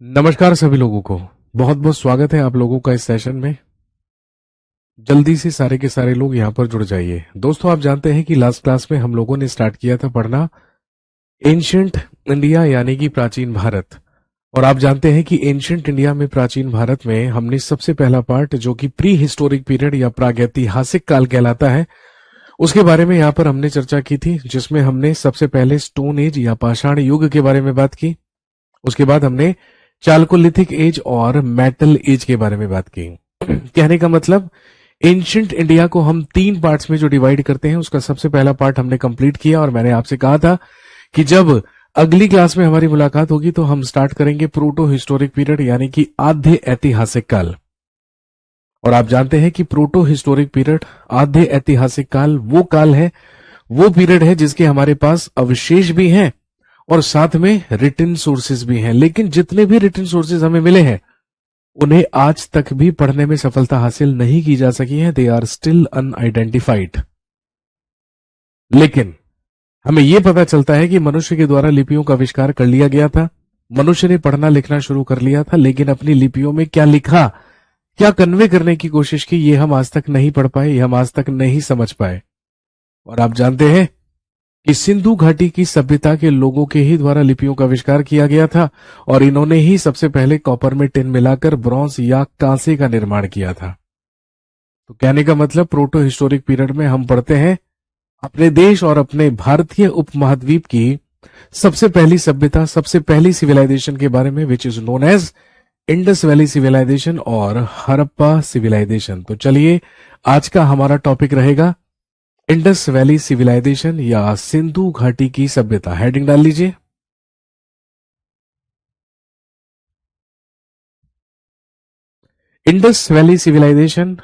नमस्कार सभी लोगों को। बहुत बहुत स्वागत है आप लोगों का इस सेशन में। जल्दी से सारे के सारे लोग यहाँ पर जुड़ जाइए। दोस्तों, आप जानते हैं कि लास्ट क्लास में हम लोगों ने स्टार्ट किया था पढ़ना एंशिएंट इंडिया यानी कि प्राचीन भारत। और आप जानते हैं कि एंशिएंट इंडिया में, प्राचीन भारत में, हमने सबसे पहला पार्ट जो कि प्री हिस्टोरिक पीरियड या प्रागैतिहासिक काल कहलाता है, उसके बारे में यहाँ पर हमने चर्चा की थी, जिसमें हमने सबसे पहले स्टोन एज या पाषाण युग के बारे में बात की। उसके बाद हमने चालकोलिथिक एज और मेटल एज के बारे में बात की। कहने का मतलब, एंशिएंट इंडिया को हम 3 पार्ट्स में जो डिवाइड करते हैं, उसका सबसे पहला पार्ट हमने कंप्लीट किया। और मैंने आपसे कहा था कि जब अगली क्लास में हमारी मुलाकात होगी तो हम स्टार्ट करेंगे प्रोटो हिस्टोरिक पीरियड यानी कि आद्य ऐतिहासिक काल। और आप जानते हैं कि प्रोटो हिस्टोरिक पीरियड, आद्य ऐतिहासिक काल, वो काल है, वो पीरियड है जिसके हमारे पास अवशेष भी हैं और साथ में रिटन सोर्सेज भी हैं। लेकिन जितने भी रिटन सोर्सेज हमें मिले हैं, उन्हें आज तक भी पढ़ने में सफलता हासिल नहीं की जा सकी है। They are still unidentified. लेकिन हमें यह पता चलता है कि मनुष्य के द्वारा लिपियों का आविष्कार कर लिया गया था। मनुष्य ने पढ़ना लिखना शुरू कर लिया था, लेकिन अपनी लिपियों में क्या लिखा, क्या कन्वे करने की कोशिश की, ये हम आज तक नहीं पढ़ पाए, ये हम आज तक नहीं समझ पाए। और आप जानते हैं कि सिंधु घाटी की सभ्यता के लोगों के ही द्वारा लिपियों का आविष्कार किया गया था और इन्होंने ही सबसे पहले कॉपर में टिन मिलाकर ब्रॉन्ज या कांसे का निर्माण किया था। तो कहने का मतलब, प्रोटो हिस्टोरिक पीरियड में हम पढ़ते हैं अपने देश और अपने भारतीय उपमहाद्वीप की सबसे पहली सभ्यता, सबसे पहली सिविलाइजेशन के बारे में, which is known as Indus valley civilisation और हड़प्पा सिविलाइजेशन। तो चलिए, आज का हमारा टॉपिक रहेगा इंडस वैली सिविलाइजेशन या सिंधु घाटी की सभ्यता। हेडिंग डाल लीजिए। इंडस वैली सिविलाइजेशन,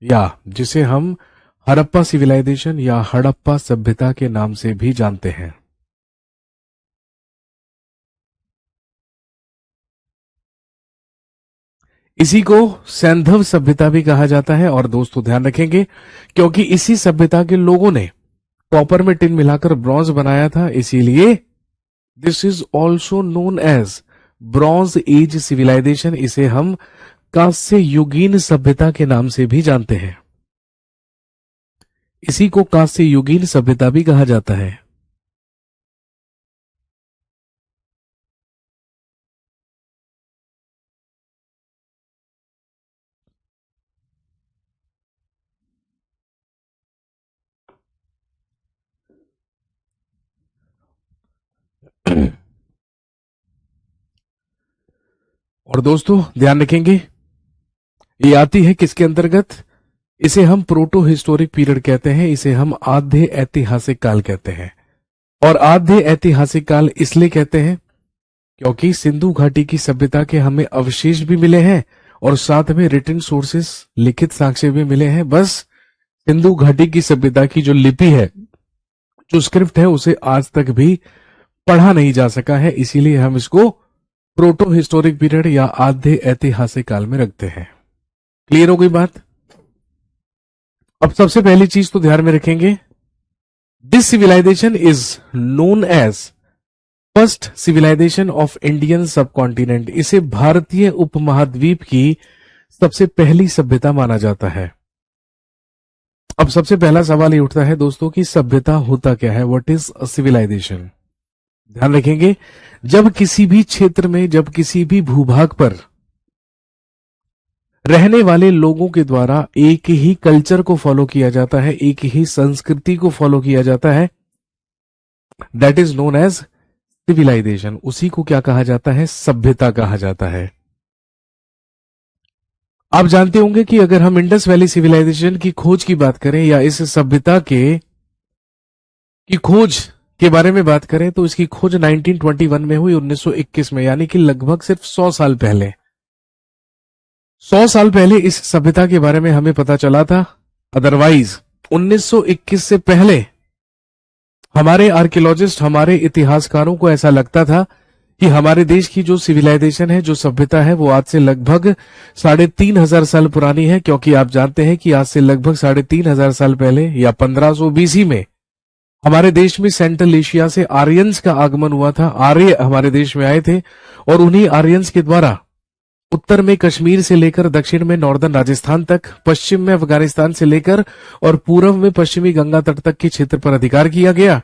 या जिसे हम हड़प्पा सिविलाइजेशन या हड़प्पा सभ्यता के नाम से भी जानते हैं। इसी को सैंधव सभ्यता भी कहा जाता है। और दोस्तों ध्यान रखेंगे, क्योंकि इसी सभ्यता के लोगों ने कॉपर में टिन मिलाकर ब्रॉन्ज बनाया था, इसीलिए this is also known as bronze age civilisation. इसे हम कांस्य युगीन सभ्यता के नाम से भी जानते हैं। इसी को कांस्य युगीन सभ्यता भी कहा जाता है। और दोस्तों ध्यान रखेंगे, ये आती है किसके अंतर्गत? इसे हम प्रोटो हिस्टोरिक पीरियड कहते हैं, इसे हम आद्य ऐतिहासिक काल कहते हैं। और आद्य ऐतिहासिक काल इसलिए कहते हैं क्योंकि सिंधु घाटी की सभ्यता के हमें अवशेष भी मिले हैं और साथ में रिटन सोर्सेस, लिखित साक्ष्य भी मिले हैं। बस सिंधु घाटी की सभ्यता की जो लिपि है, जो स्क्रिप्ट है, उसे आज तक भी पढ़ा नहीं जा सका है, इसीलिए हम इसको प्रोटो हिस्टोरिक पीरियड या आद्य ऐतिहासिक काल में रखते हैं। क्लियर हो गई बात? अब सबसे पहली चीज तो ध्यान में रखेंगे, this civilisation is known as first civilisation of Indian subcontinent. इसे भारतीय उपमहाद्वीप की सबसे पहली सभ्यता माना जाता है। अब सबसे पहला सवाल ये उठता है दोस्तों कि सभ्यता होता क्या है? What is a civilisation? ध्यान रखेंगे, जब किसी भी क्षेत्र में, जब किसी भी भूभाग पर रहने वाले लोगों के द्वारा एक ही कल्चर को फॉलो किया जाता है, एक ही संस्कृति को फॉलो किया जाता है, that is known as civilisation. उसी को क्या कहा जाता है? सभ्यता कहा जाता है। आप जानते होंगे कि अगर हम इंडस वैली सिविलाइजेशन की खोज की बात करें या इस सभ्यता की खोज के बारे में बात करें, तो इसकी खोज 1921 में हुई, 1921 में, यानी कि लगभग सिर्फ 100 साल पहले। 100 साल पहले इस सभ्यता के बारे में हमें पता चला था। अदरवाइज 1921 से पहले हमारे आर्कियोलॉजिस्ट, हमारे इतिहासकारों को ऐसा लगता था कि हमारे देश की जो सिविलाइजेशन है, जो सभ्यता है, वो आज से लगभग 3,500 साल पुरानी है। क्योंकि आप जानते हैं कि आज से लगभग 3,500 साल पहले या 1500 BC में हमारे देश में सेंट्रल एशिया से आर्यंस का आगमन हुआ था। आर्य हमारे देश में आए थे और उन्हीं आर्यंस के द्वारा उत्तर में कश्मीर से लेकर दक्षिण में नॉर्दर्न राजस्थान तक, पश्चिम में अफगानिस्तान से लेकर और पूर्व में पश्चिमी गंगा तट तक के क्षेत्र पर अधिकार किया गया।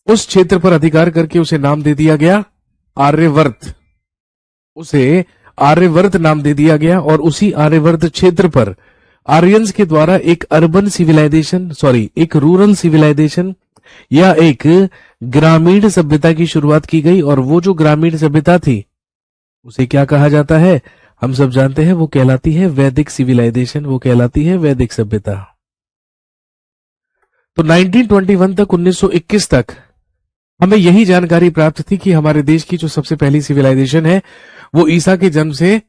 उस क्षेत्र पर अधिकार करके उसे नाम दे दिया गया आर्यवर्त। उसे आर्यवर्त नाम दे दिया गया और उसी आर्यवर्त क्षेत्र पर आर्यंस के द्वारा एक अर्बन सिविलाइजेशन, एक रूरल सिविलाइजेशन या एक ग्रामीण सभ्यता की शुरुआत की गई। और वो जो ग्रामीण सभ्यता थी उसे क्या कहा जाता है, हम सब जानते हैं, वो कहलाती है वैदिक सिविलाइजेशन, वो कहलाती है वैदिक सभ्यता। तो 1921 तक 1921 तक हमें यही जानकारी प्राप्त थी कि हमारे देश की जो सबसे पहली सिविलाइजेशन है वो ईसा के जन्म से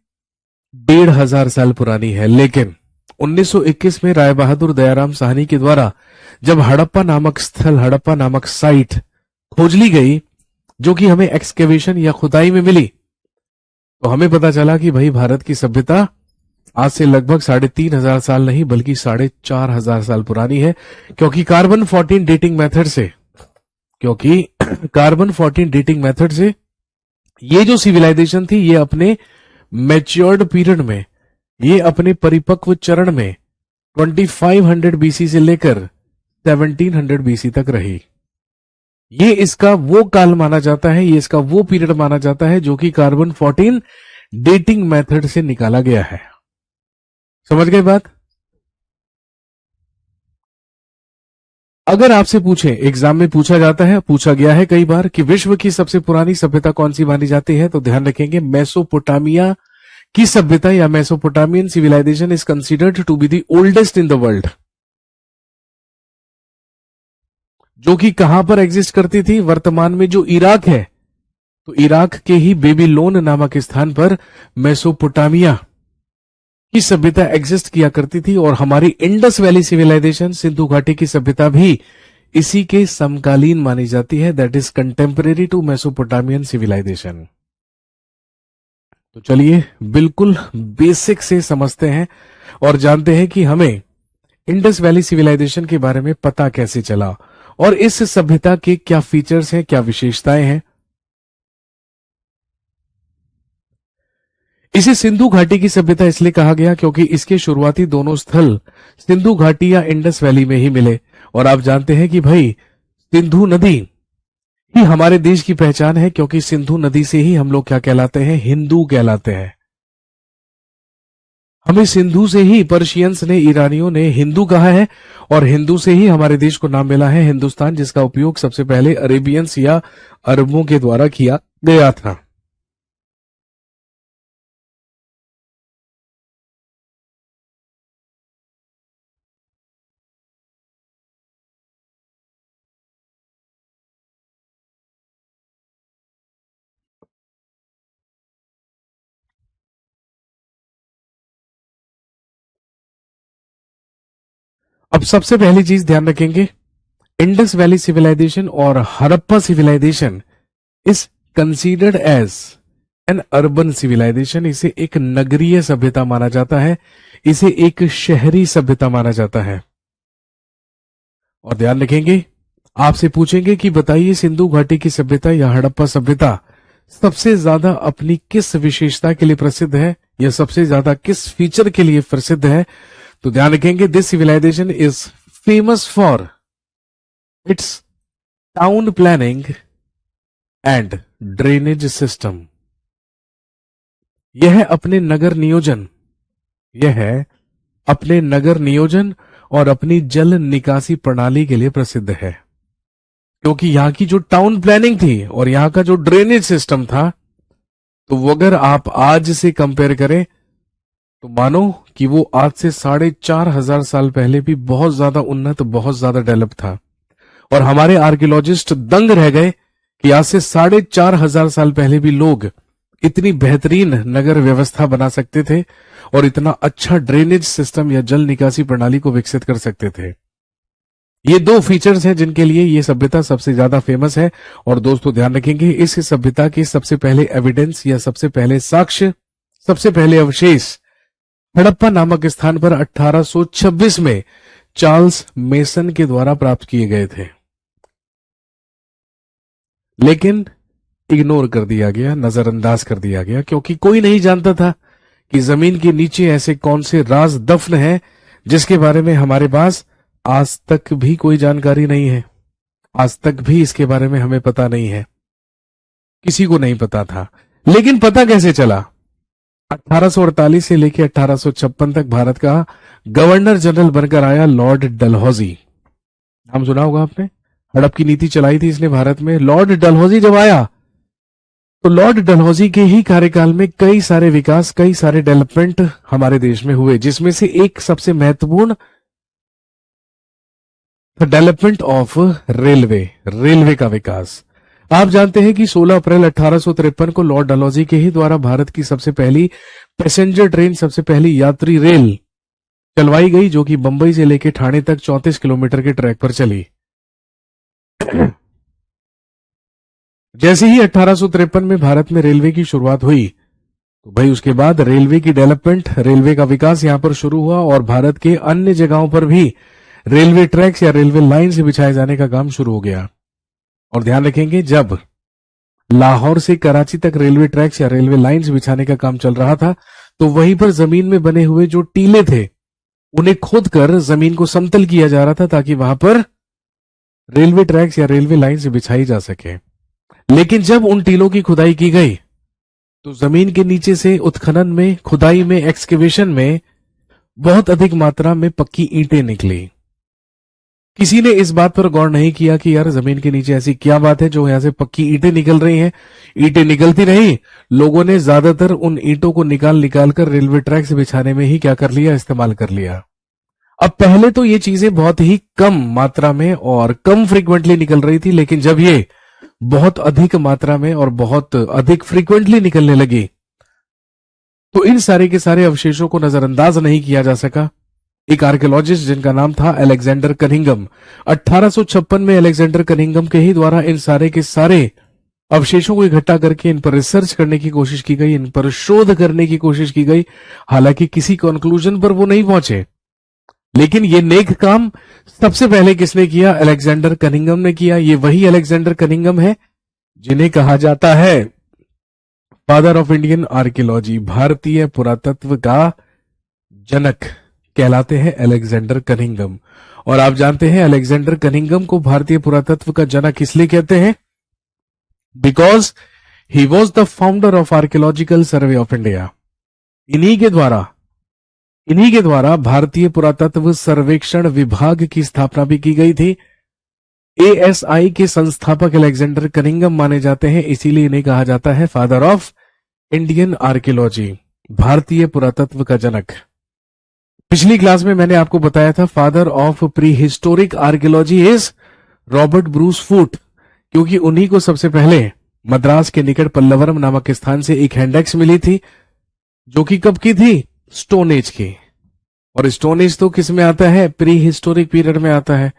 1500 साल पुरानी है। लेकिन 1921 में राय बहादुर दयाराम साहनी के द्वारा जब हड़प्पा नामक स्थल, हड़प्पा नामक साइट खोज ली गई, जो कि हमें एक्सकेवेशन या खुदाई में मिली, तो हमें पता चला कि भाई भारत की सभ्यता आज से लगभग 3500 साल नहीं बल्कि 4500 साल पुरानी है। क्योंकि कार्बन 14 डेटिंग मेथड से ये जो सिविलाइजेशन थी ये अपने मैच्योर्ड पीरियड में, ये अपने परिपक्व चरण में 2500 बीसी से लेकर 1700 बीसी तक रही। ये इसका वो काल माना जाता है, ये इसका वो पीरियड माना जाता है जो कि कार्बन 14 डेटिंग मेथड से निकाला गया है। समझ गए बात? अगर आपसे पूछे, एग्जाम में पूछा गया है कई बार कि विश्व की सबसे पुरानी सभ्यता कौन सी मानी जाती है, तो ध्यान रखेंगे मेसोपोटामिया की सभ्यता या Mesopotamian civilisation is considered to be the oldest in the world. जो कि कहां पर एग्जिस्ट करती थी, वर्तमान में जो इराक है, तो इराक के ही बेबीलोन नामक स्थान पर मेसोपोटामिया की सभ्यता एग्जिस्ट किया करती थी। और हमारी इंडस वैली सिविलाइजेशन, सिंधु घाटी की सभ्यता भी इसी के समकालीन मानी जाती है, that is contemporary to Mesopotamian civilisation. तो चलिए बिल्कुल बेसिक से समझते हैं और जानते हैं कि हमें इंडस वैली सिविलाइजेशन के बारे में पता कैसे चला और इस सभ्यता के क्या फीचर्स हैं, क्या विशेषताएं हैं। इसे सिंधु घाटी की सभ्यता इसलिए कहा गया क्योंकि इसके शुरुआती दोनों स्थल सिंधु घाटी या इंडस वैली में ही मिले। और आप जानते हैं कि भाई सिंधु नदी ही हमारे देश की पहचान है, क्योंकि सिंधु नदी से ही हम लोग क्या कहलाते हैं, हिंदू कहलाते हैं। हमें सिंधु से ही पर्शियंस ने, ईरानियों ने हिंदू कहा है और हिंदू से ही हमारे देश को नाम मिला है हिंदुस्तान, जिसका उपयोग सबसे पहले अरेबियंस या अरबों के द्वारा किया गया था। अब सबसे पहली चीज ध्यान रखेंगे, इंडस वैली सिविलाइजेशन और Harappa civilisation is considered as an urban civilisation. इसे एक नगरीय सभ्यता माना जाता है, इसे एक शहरी सभ्यता माना जाता है। और ध्यान रखेंगे, आपसे पूछेंगे कि बताइए सिंधु घाटी की सभ्यता या हड़प्पा सभ्यता सबसे ज्यादा अपनी किस विशेषता के लिए प्रसिद्ध है या सबसे ज्यादा किस फीचर के लिए प्रसिद्ध है, तो ध्यान रखेंगे this civilisation is famous for its town planning and drainage system. यह अपने नगर नियोजन और अपनी जल निकासी प्रणाली के लिए प्रसिद्ध है। क्योंकि यहां की जो टाउन प्लानिंग थी और यहां का जो ड्रेनेज सिस्टम था, तो वो अगर आप आज से कंपेयर करें तो मानो कि वो आज से 4500 साल पहले भी बहुत ज्यादा उन्नत, बहुत ज्यादा डेवलप था। और हमारे आर्कियोलॉजिस्ट दंग रह गए कि आज से 4500 साल पहले भी लोग इतनी बेहतरीन नगर व्यवस्था बना सकते थे और इतना अच्छा ड्रेनेज सिस्टम या जल निकासी प्रणाली को विकसित कर सकते थे। ये दो फीचर्स हैं जिनके लिए ये सभ्यता सबसे ज्यादा फेमस है। और दोस्तों ध्यान रखेंगे, इस सभ्यता के सबसे पहले एविडेंस या सबसे पहले साक्ष्य, सबसे पहले अवशेष हड़प्पा नामक स्थान पर 1826 में चार्ल्स मेसन के द्वारा प्राप्त किए गए थे। लेकिन इग्नोर कर दिया गया, नजरअंदाज कर दिया गया, क्योंकि कोई नहीं जानता था कि जमीन के नीचे ऐसे कौन से राज दफन हैं जिसके बारे में हमारे पास आज तक भी कोई जानकारी नहीं है। आज तक भी इसके बारे में हमें पता नहीं है, किसी को नहीं पता था। लेकिन पता कैसे चला? 1848 से लेकर 1856 तक भारत का गवर्नर जनरल बनकर आया लॉर्ड डलहौजी। नाम सुना होगा आपने, हड़प की नीति चलाई थी इसने भारत में। लॉर्ड डलहौजी जब आया तो लॉर्ड डलहौजी के ही कार्यकाल में कई सारे विकास, कई सारे डेवलपमेंट हमारे देश में हुए, जिसमें से एक सबसे महत्वपूर्ण डेवलपमेंट ऑफ रेलवे का विकास। आप जानते हैं कि 16 अप्रैल 1853 को लॉर्ड डलहौजी के ही द्वारा भारत की सबसे पहली पैसेंजर ट्रेन, सबसे पहली यात्री रेल चलवाई गई, जो कि बंबई से लेकर ठाणे तक 34 किलोमीटर के ट्रैक पर चली। जैसे ही 1853 में भारत में रेलवे की शुरुआत हुई तो भाई उसके बाद रेलवे की डेवलपमेंट, रेलवे का विकास यहां पर शुरू हुआ और भारत के अन्य जगहों पर भी रेलवे ट्रैक्स या रेलवे लाइन से बिछाए जाने का काम शुरू हो गया। और ध्यान रखेंगे, जब लाहौर से कराची तक रेलवे ट्रैक्स या रेलवे लाइंस बिछाने का काम चल रहा था तो वहीं पर जमीन में बने हुए जो टीले थे उन्हें खोद कर जमीन को समतल किया जा रहा था ताकि वहां पर रेलवे ट्रैक्स या रेलवे लाइंस बिछाई जा सके। लेकिन जब उन टीलों की खुदाई की गई तो जमीन के नीचे से उत्खनन में, खुदाई में, एक्सकेवेशन में बहुत अधिक मात्रा में पक्की ईंटें निकली। किसी ने इस बात पर गौर नहीं किया कि यार जमीन के नीचे ऐसी क्या बात है जो यहां से पक्की ईंटें निकल रही हैं। ईंटें निकलती रही, लोगों ने ज्यादातर उन ईंटों को निकाल कर रेलवे ट्रैक से बिछाने में ही क्या कर लिया, इस्तेमाल कर लिया। अब पहले तो ये चीजें बहुत ही कम मात्रा में और कम फ्रीक्वेंटली निकल रही थी, लेकिन जब ये बहुत अधिक मात्रा में और बहुत अधिक फ्रीक्वेंटली निकलने लगी तो इन सारे के सारे अवशेषों को नजरअंदाज नहीं किया जा सका। एक आर्कियोलॉजिस्ट जिनका नाम था अलेक्जेंडर कनिंघम, 1856 में अलेक्जेंडर कनिंघम के ही द्वारा इन सारे के सारे अवशेषों को इकट्ठा करके इन पर रिसर्च करने की कोशिश की गई, इन पर शोध करने की कोशिश की गई। हालांकि किसी कंक्लूजन पर वो नहीं पहुंचे, लेकिन ये नेक काम सबसे पहले किसने किया? अलेक्जेंडर कनिंघम ने किया। ये वही अलेक्जेंडर कनिंघम है जिन्हें कहा जाता है फादर ऑफ इंडियन आर्कियोलॉजी, भारतीय पुरातत्व का जनक कहलाते हैं अलेक्जेंडर कनिंघम। और आप जानते हैं अलेक्जेंडर कनिंघम को भारतीय पुरातत्व का जनक इसलिए कहते हैं because he was the founder of archaeological survey of India. इन्हीं के द्वारा भारतीय पुरातत्व सर्वेक्षण विभाग की स्थापना भी की गई थी। एएसआई के संस्थापक अलेक्जेंडर कनिंघम माने जाते हैं, इसीलिए इन्हें कहा जाता है फादर ऑफ इंडियन आर्कियोलॉजी, भारतीय पुरातत्व का जनक। पिछली क्लास में मैंने आपको बताया था father of pre historic archaeology is Robert Bruce Foote, क्योंकि उन्हीं को सबसे पहले मद्रास के निकट पल्लवरम नामक स्थान से एक हैंडेक्स मिली थी, जो कि कब की थी? स्टोन एज की। और स्टोन एज तो किस में आता है? प्री हिस्टोरिक पीरियड में आता है।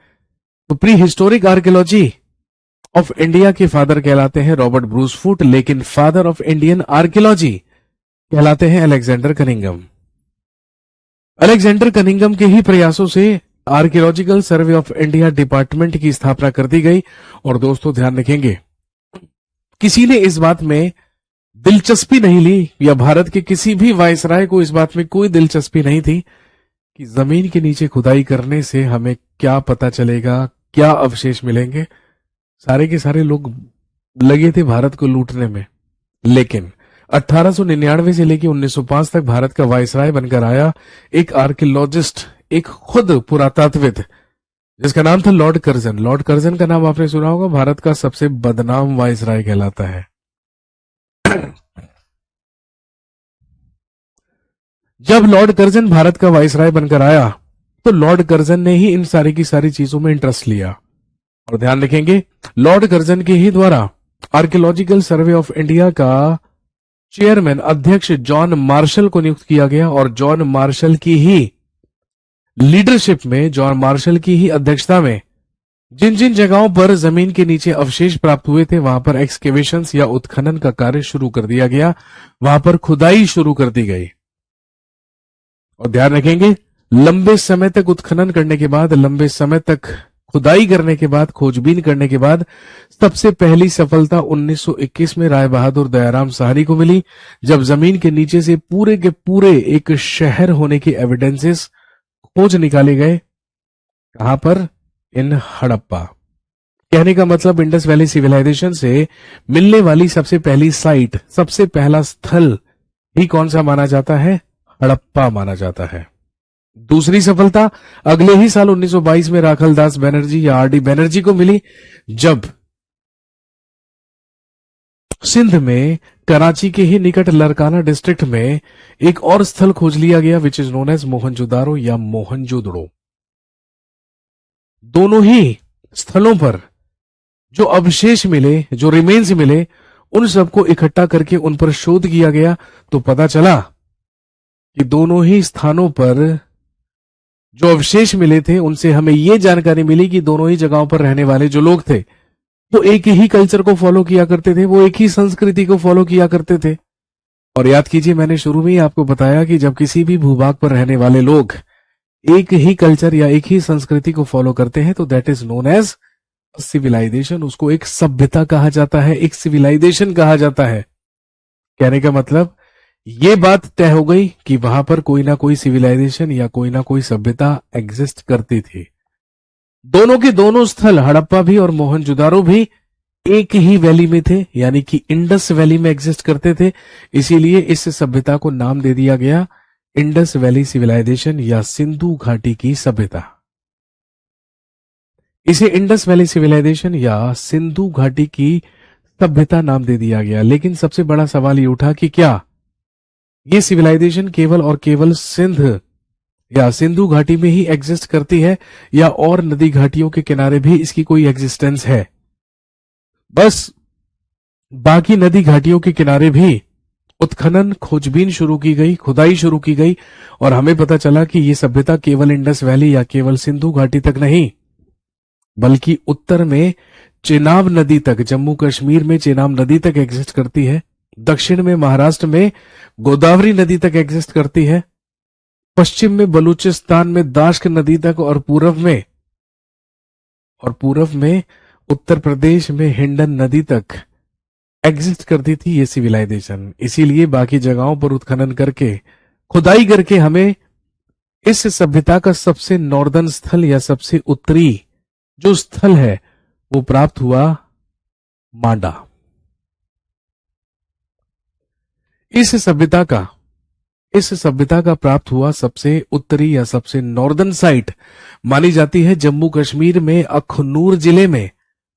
तो pre historic archaeology of India के फादर कहलाते हैं रॉबर्ट ब्रूस फूट, लेकिन फादर ऑफ इंडियन आर्कियोलॉजी कहलाते हैं अलेक्जेंडर कनिंघम। अलेक्जेंडर कनिंघम के ही प्रयासों से archaeological survey of India department की स्थापना कर दी गई। और दोस्तों ध्यान रखेंगे, किसी ने इस बात में दिलचस्पी नहीं ली, या भारत के किसी भी वायसराय को इस बात में कोई दिलचस्पी नहीं थी कि जमीन के नीचे खुदाई करने से हमें क्या पता चलेगा, क्या अवशेष मिलेंगे। सारे के सारे लोग लगे थे भारत को लूटने में। लेकिन 1899 से लेकर 1905 तक भारत का वायसराय बनकर आया एक आर्कियोलॉजिस्ट, एक खुद पुरातत्वविद, जिसका नाम था लॉर्ड कर्जन। लॉर्ड कर्जन का नाम आपने सुना होगा, भारत का सबसे बदनाम वायसराय कहलाता है। जब लॉर्ड कर्जन भारत का वायसराय बनकर आया तो लॉर्ड कर्जन ने ही इन सारी की सारी चीजों में इंटरेस्ट लिया। और ध्यान रखेंगे, लॉर्ड कर्जन के ही द्वारा आर्कियोलॉजिकल सर्वे ऑफ इंडिया का चेयरमैन, अध्यक्ष जॉन मार्शल को नियुक्त किया गया। और जॉन मार्शल की ही लीडरशिप में, जॉन मार्शल की ही अध्यक्षता में जिन जिन जगहों पर जमीन के नीचे अवशेष प्राप्त हुए थे वहां पर एक्सकेवेशंस या उत्खनन का कार्य शुरू कर दिया गया, वहां पर खुदाई शुरू कर दी गई। और ध्यान रखेंगे, लंबे समय तक उत्खनन करने के बाद, लंबे समय तक खुदाई करने के बाद, खोजबीन करने के बाद सबसे पहली सफलता 1921 में राय बहादुर दयाराम साहनी को मिली, जब जमीन के नीचे से पूरे के पूरे एक शहर होने के एविडेंसेस खोज निकाले गए। कहां पर? इन हड़प्पा। कहने का मतलब इंडस वैली सिविलाइजेशन से मिलने वाली सबसे पहली साइट, सबसे पहला स्थल ही कौन सा माना जाता है? हड़प्पा माना जाता है। दूसरी सफलता अगले ही साल 1922 में राखल दास बनर्जी या आर.डी. बनर्जी को मिली, जब सिंध में कराची के ही निकट लरकाना डिस्ट्रिक्ट में एक और स्थल खोज लिया गया, which is known as Mohenjodaro या मोहनजोदड़ो। दोनों ही स्थलों पर जो अवशेष मिले, जो रिमेन्स मिले, उन सबको इकट्ठा करके उन पर शोध किया गया, तो पता चला कि दोनों ही स्थानों पर जो अवशेष मिले थे उनसे हमें यह जानकारी मिली कि दोनों ही जगहों पर रहने वाले जो लोग थे वो एक ही कल्चर को फॉलो किया करते थे, वो एक ही संस्कृति को फॉलो किया करते थे। और याद कीजिए, मैंने शुरू में ही आपको बताया कि जब किसी भी भूभाग पर रहने वाले लोग एक ही कल्चर या एक ही संस्कृति को फॉलो करते हैं तो that is known as civilisation. उसको एक सभ्यता कहा जाता है, एक सिविलाइजेशन कहा जाता है। कहने का मतलब ये बात तय हो गई कि वहां पर कोई ना कोई सिविलाइजेशन या कोई ना कोई सभ्यता एग्जिस्ट करती थी। दोनों के दोनों स्थल, हड़प्पा भी और मोहनजोदारो भी, एक ही वैली में थे, यानी कि इंडस वैली में एग्जिस्ट करते थे। इसीलिए इस सभ्यता को नाम दे दिया गया इंडस वैली सिविलाइजेशन या सिंधु घाटी की सभ्यता। इसे इंडस वैली सिविलाइजेशन या सिंधु घाटी की सभ्यता नाम दे दिया गया। लेकिन सबसे बड़ा सवाल ये उठा कि क्या ये सिविलाइजेशन केवल और केवल सिंध या सिंधु घाटी में ही एग्जिस्ट करती है या और नदी घाटियों के किनारे भी इसकी कोई एग्जिस्टेंस है? बस बाकी नदी घाटियों के किनारे भी उत्खनन, खोजबीन शुरू की गई, खुदाई शुरू की गई और हमें पता चला कि ये सभ्यता केवल इंडस वैली या केवल सिंधु घाटी तक नहीं, बल्कि उत्तर में चेनाब नदी तक, जम्मू कश्मीर में चेनाब नदी तक एग्जिस्ट करती है, दक्षिण में महाराष्ट्र में गोदावरी नदी तक एग्जिस्ट करती है, पश्चिम में बलूचिस्तान में दाश्क नदी तक और पूर्व में उत्तर प्रदेश में हिंडन नदी तक एग्जिस्ट करती थी ये सिविलाइजेशन। इसीलिए बाकी जगहों पर उत्खनन करके, खुदाई करके हमें इस सभ्यता का सबसे नॉर्दर्न स्थल या सबसे उत्तरी जो स्थल है वो प्राप्त हुआ, मांडा। इस सभ्यता का प्राप्त हुआ सबसे उत्तरी या सबसे नॉर्दर्न साइट मानी जाती है जम्मू कश्मीर में अखनूर जिले में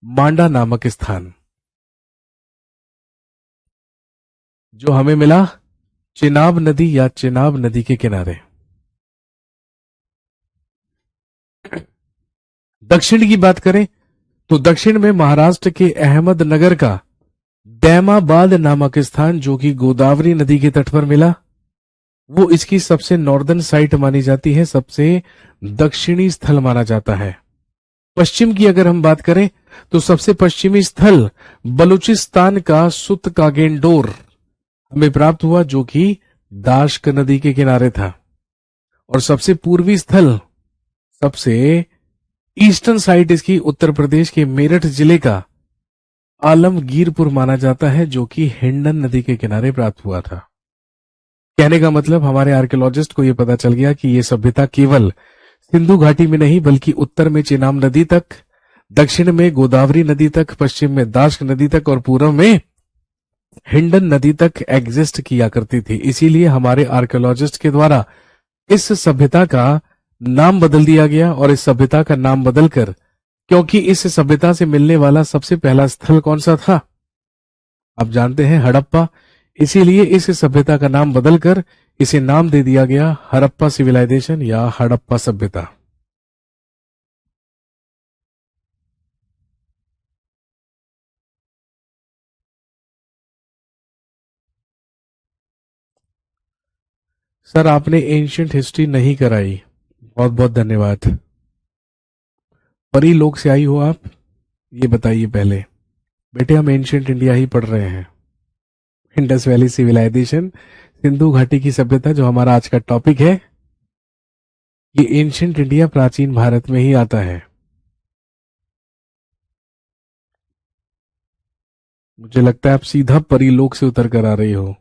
मांडा नामक स्थान, जो हमें मिला चेनाब नदी या चेनाब नदी के किनारे। दक्षिण की बात करें तो दक्षिण में महाराष्ट्र के अहमदनगर का दैमाबाद नामक स्थान, जो कि गोदावरी नदी के तट पर मिला, वो इसकी सबसे नॉर्दर्न साइट मानी जाती है, सबसे दक्षिणी स्थल माना जाता है। पश्चिम की अगर हम बात करें तो सबसे पश्चिमी स्थल बलूचिस्तान का सुत कागेंडोर हमें प्राप्त हुआ, जो कि दाश्क नदी के किनारे था। और सबसे पूर्वी स्थल, सबसे ईस्टर्न साइट इसकी उत्तर प्रदेश के मेरठ जिले का आलमगीरपुर माना जाता है, जो कि हिंडन नदी के किनारे प्राप्त हुआ था। कहने का मतलब हमारे आर्कियोलॉजिस्ट को यह पता चल गया कि यह सभ्यता केवल सिंधु घाटी में नहीं, बल्कि उत्तर में चेनाब नदी तक, दक्षिण में गोदावरी नदी तक, पश्चिम में दाश्क नदी तक और पूर्व में हिंडन नदी तक एग्जिस्ट किया करती थी। इसीलिए हमारे आर्कियोलॉजिस्ट के द्वारा इस सभ्यता का नाम बदल दिया गया। और इस सभ्यता का नाम बदलकर, क्योंकि इस सभ्यता से मिलने वाला सबसे पहला स्थल कौन सा था? आप जानते हैं, हड़प्पा। इसीलिए इस सभ्यता का नाम बदलकर इसे नाम दे दिया गया हड़प्पा सिविलाइजेशन या हड़प्पा सभ्यता। सर, आपने एंशियंट हिस्ट्री नहीं कराई, बहुत बहुत धन्यवाद। परी लोक से आई हो आप? ये बताइए पहले। बेटे, हम एंशियंट इंडिया ही पढ़ रहे हैं, इंडस वैली सिविलाइजेशन, सिंधु घाटी की सभ्यता, जो हमारा आज का टॉपिक है। ये एंशियंट इंडिया प्राचीन भारत में ही आता है। मुझे लगता है आप सीधा परीलोक से उतर कर आ रही हो।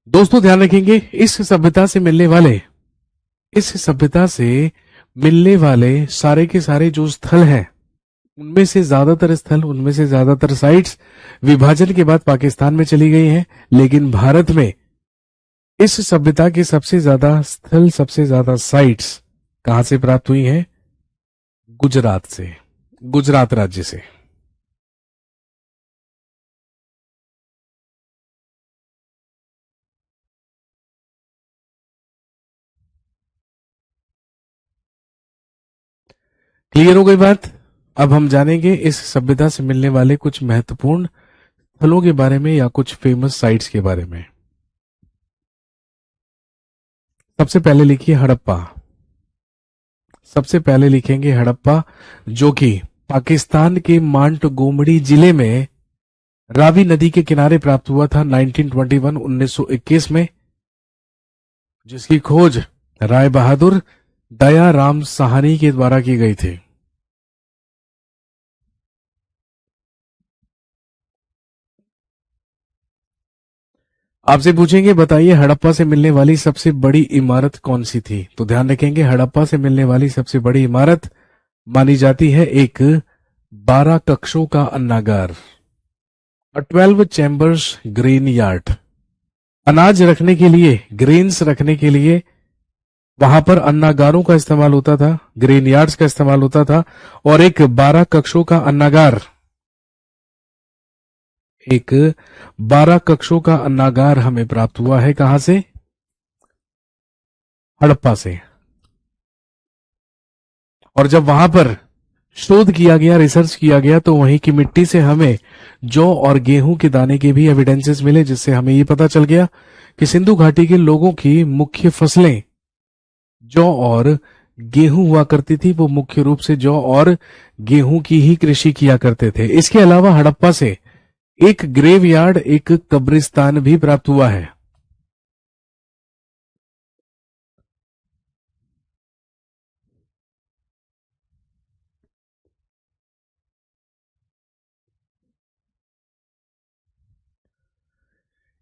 दोस्तों ध्यान रखेंगे, इस सभ्यता से मिलने वाले सारे के सारे जो स्थल हैं, उनमें से ज्यादातर साइट्स विभाजन के बाद पाकिस्तान में चली गई हैं। लेकिन भारत में इस सभ्यता के सबसे ज्यादा स्थल, सबसे ज्यादा साइट्स कहां से प्राप्त हुई हैं? गुजरात से, गुजरात राज्य से। क्लियर हो गई बात? अब हम जानेंगे इस सभ्यता से मिलने वाले कुछ महत्वपूर्ण स्थलों के बारे में या कुछ फेमस साइट्स के बारे में। सबसे पहले लिखिए हड़प्पा। सबसे पहले लिखेंगे हड़प्पा, जो कि पाकिस्तान के मांटगोमरी जिले में रावी नदी के किनारे प्राप्त हुआ था 1921 1921 में, जिसकी खोज राय बहादुर दया राम साहनी के द्वारा की गई थी। आपसे पूछेंगे बताइए हड़प्पा से मिलने वाली सबसे बड़ी इमारत कौन सी थी? तो ध्यान रखेंगे हड़प्पा से मिलने वाली सबसे बड़ी इमारत मानी जाती है एक 12 कक्षों का अन्नागार, 12 चैम्बर्स ग्रेन यार्ड। अनाज रखने के लिए, ग्रेन्स रखने के लिए वहां पर अन्नागारों का इस्तेमाल होता था, ग्रेन यार्ड्स का इस्तेमाल होता था। और एक 12 कक्षों का अन्नागार, एक 12 कक्षों का अन्नागार हमें प्राप्त हुआ है कहां से? हड़प्पा से। और जब वहां पर शोध किया गया, रिसर्च किया गया, तो वहीं की मिट्टी से हमें जौ और गेहूं के दाने के भी एविडेंसेस मिले, जिससे हमें ये पता चल गया कि सिंधु घाटी के लोगों की मुख्य फसलें जौ और गेहूं हुआ करती थी। वो मुख्य रूप से जौ और गेहूं की ही कृषि किया करते थे। इसके अलावा हड़प्पा से एक ग्रेवयार्ड, एक कब्रिस्तान भी प्राप्त हुआ है।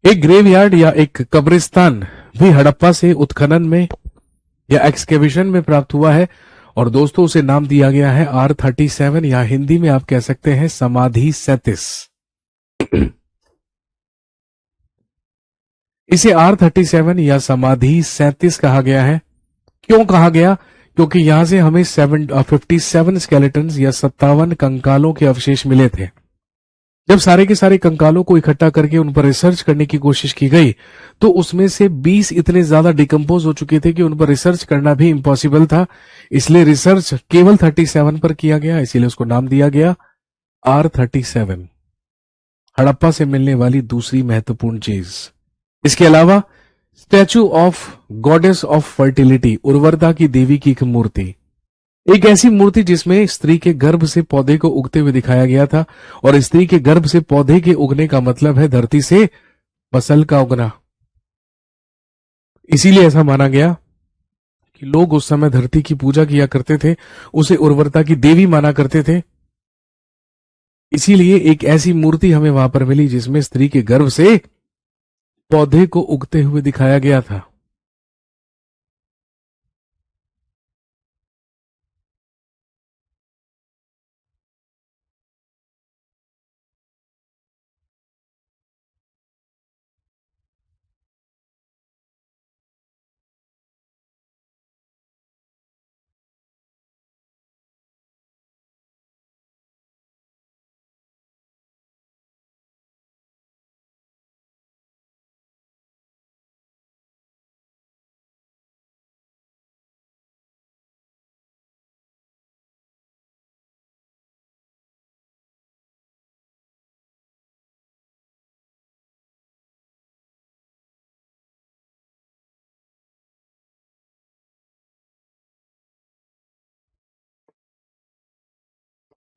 एक ग्रेवयार्ड या एक कब्रिस्तान भी हड़प्पा से उत्खनन में या एक्सकेवेशन में प्राप्त हुआ है। और दोस्तों उसे नाम दिया गया है R37, या हिंदी में आप कह सकते हैं समाधि 37। इसे R37 या समाधि 37 कहा गया है। क्यों कहा गया? क्योंकि यहां से हमें 57 स्केलेटन या 57 कंकालों के अवशेष मिले थे। जब सारे के सारे कंकालों को इकट्ठा करके उन पर रिसर्च करने की कोशिश की गई, तो उसमें से 20 इतने ज्यादा डिकम्पोज हो चुके थे कि उन पर रिसर्च करना भी इम्पॉसिबल था। इसलिए रिसर्च केवल 37 पर किया गया, इसीलिए उसको नाम दिया गया R37। हड़प्पा से मिलने वाली दूसरी महत्वपूर्ण चीज। इसके अलावा statue of goddess of fertility, उर्वरता की देवी की एक मूर्ति, एक ऐसी मूर्ति जिसमें स्त्री के गर्भ से पौधे को उगते हुए दिखाया गया था। और स्त्री के गर्भ से पौधे के उगने का मतलब है धरती से फसल का उगना। इसीलिए ऐसा माना गया कि लोग उस समय धरती की पूजा किया करते थे, उसे उर्वरता की देवी माना करते थे। इसीलिए एक ऐसी मूर्ति हमें वहां पर मिली जिसमें स्त्री के गर्भ से पौधे को उगते हुए दिखाया गया था।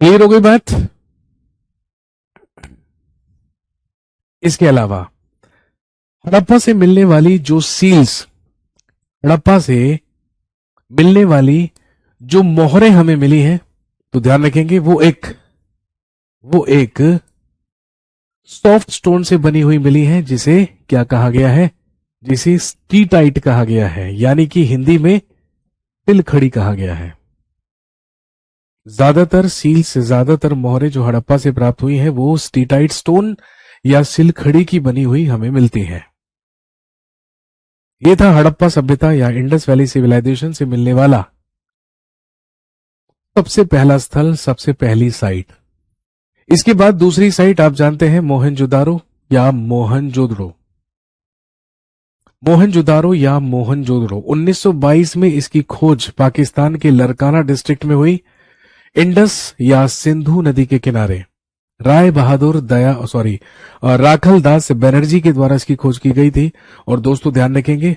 क्लियर हो गई बात? इसके अलावा हड़प्पा से मिलने वाली जो सील्स, हड़प्पा से मिलने वाली जो मोहरें हमें मिली हैं, तो ध्यान रखेंगे वो एक सॉफ्ट स्टोन से बनी हुई मिली है, जिसे क्या कहा गया है? जिसे स्टीटाइट कहा गया है, यानी कि हिंदी में तिलखड़ी कहा गया है। ज्यादातर सील्स, ज्यादातर मोहरें जो हड़प्पा से प्राप्त हुई हैं वो स्टीटाइट स्टोन या सिलखड़ी की बनी हुई हमें मिलती है। ये था हड़प्पा सभ्यता या इंडस वैली सिविलाइजेशन से मिलने वाला सबसे पहला स्थल, सबसे पहली साइट। इसके बाद दूसरी साइट आप जानते हैं मोहनजोदारो या मोहनजोदड़ो। मोहनजोदारो या मोहनजोदड़ो 1922 में इसकी खोज पाकिस्तान के लरकाना डिस्ट्रिक्ट में हुई। इंडस या सिंधु नदी के किनारे राय बहादुर राखल दास बनर्जी के द्वारा इसकी खोज की गई थी। और दोस्तों ध्यान रखेंगे,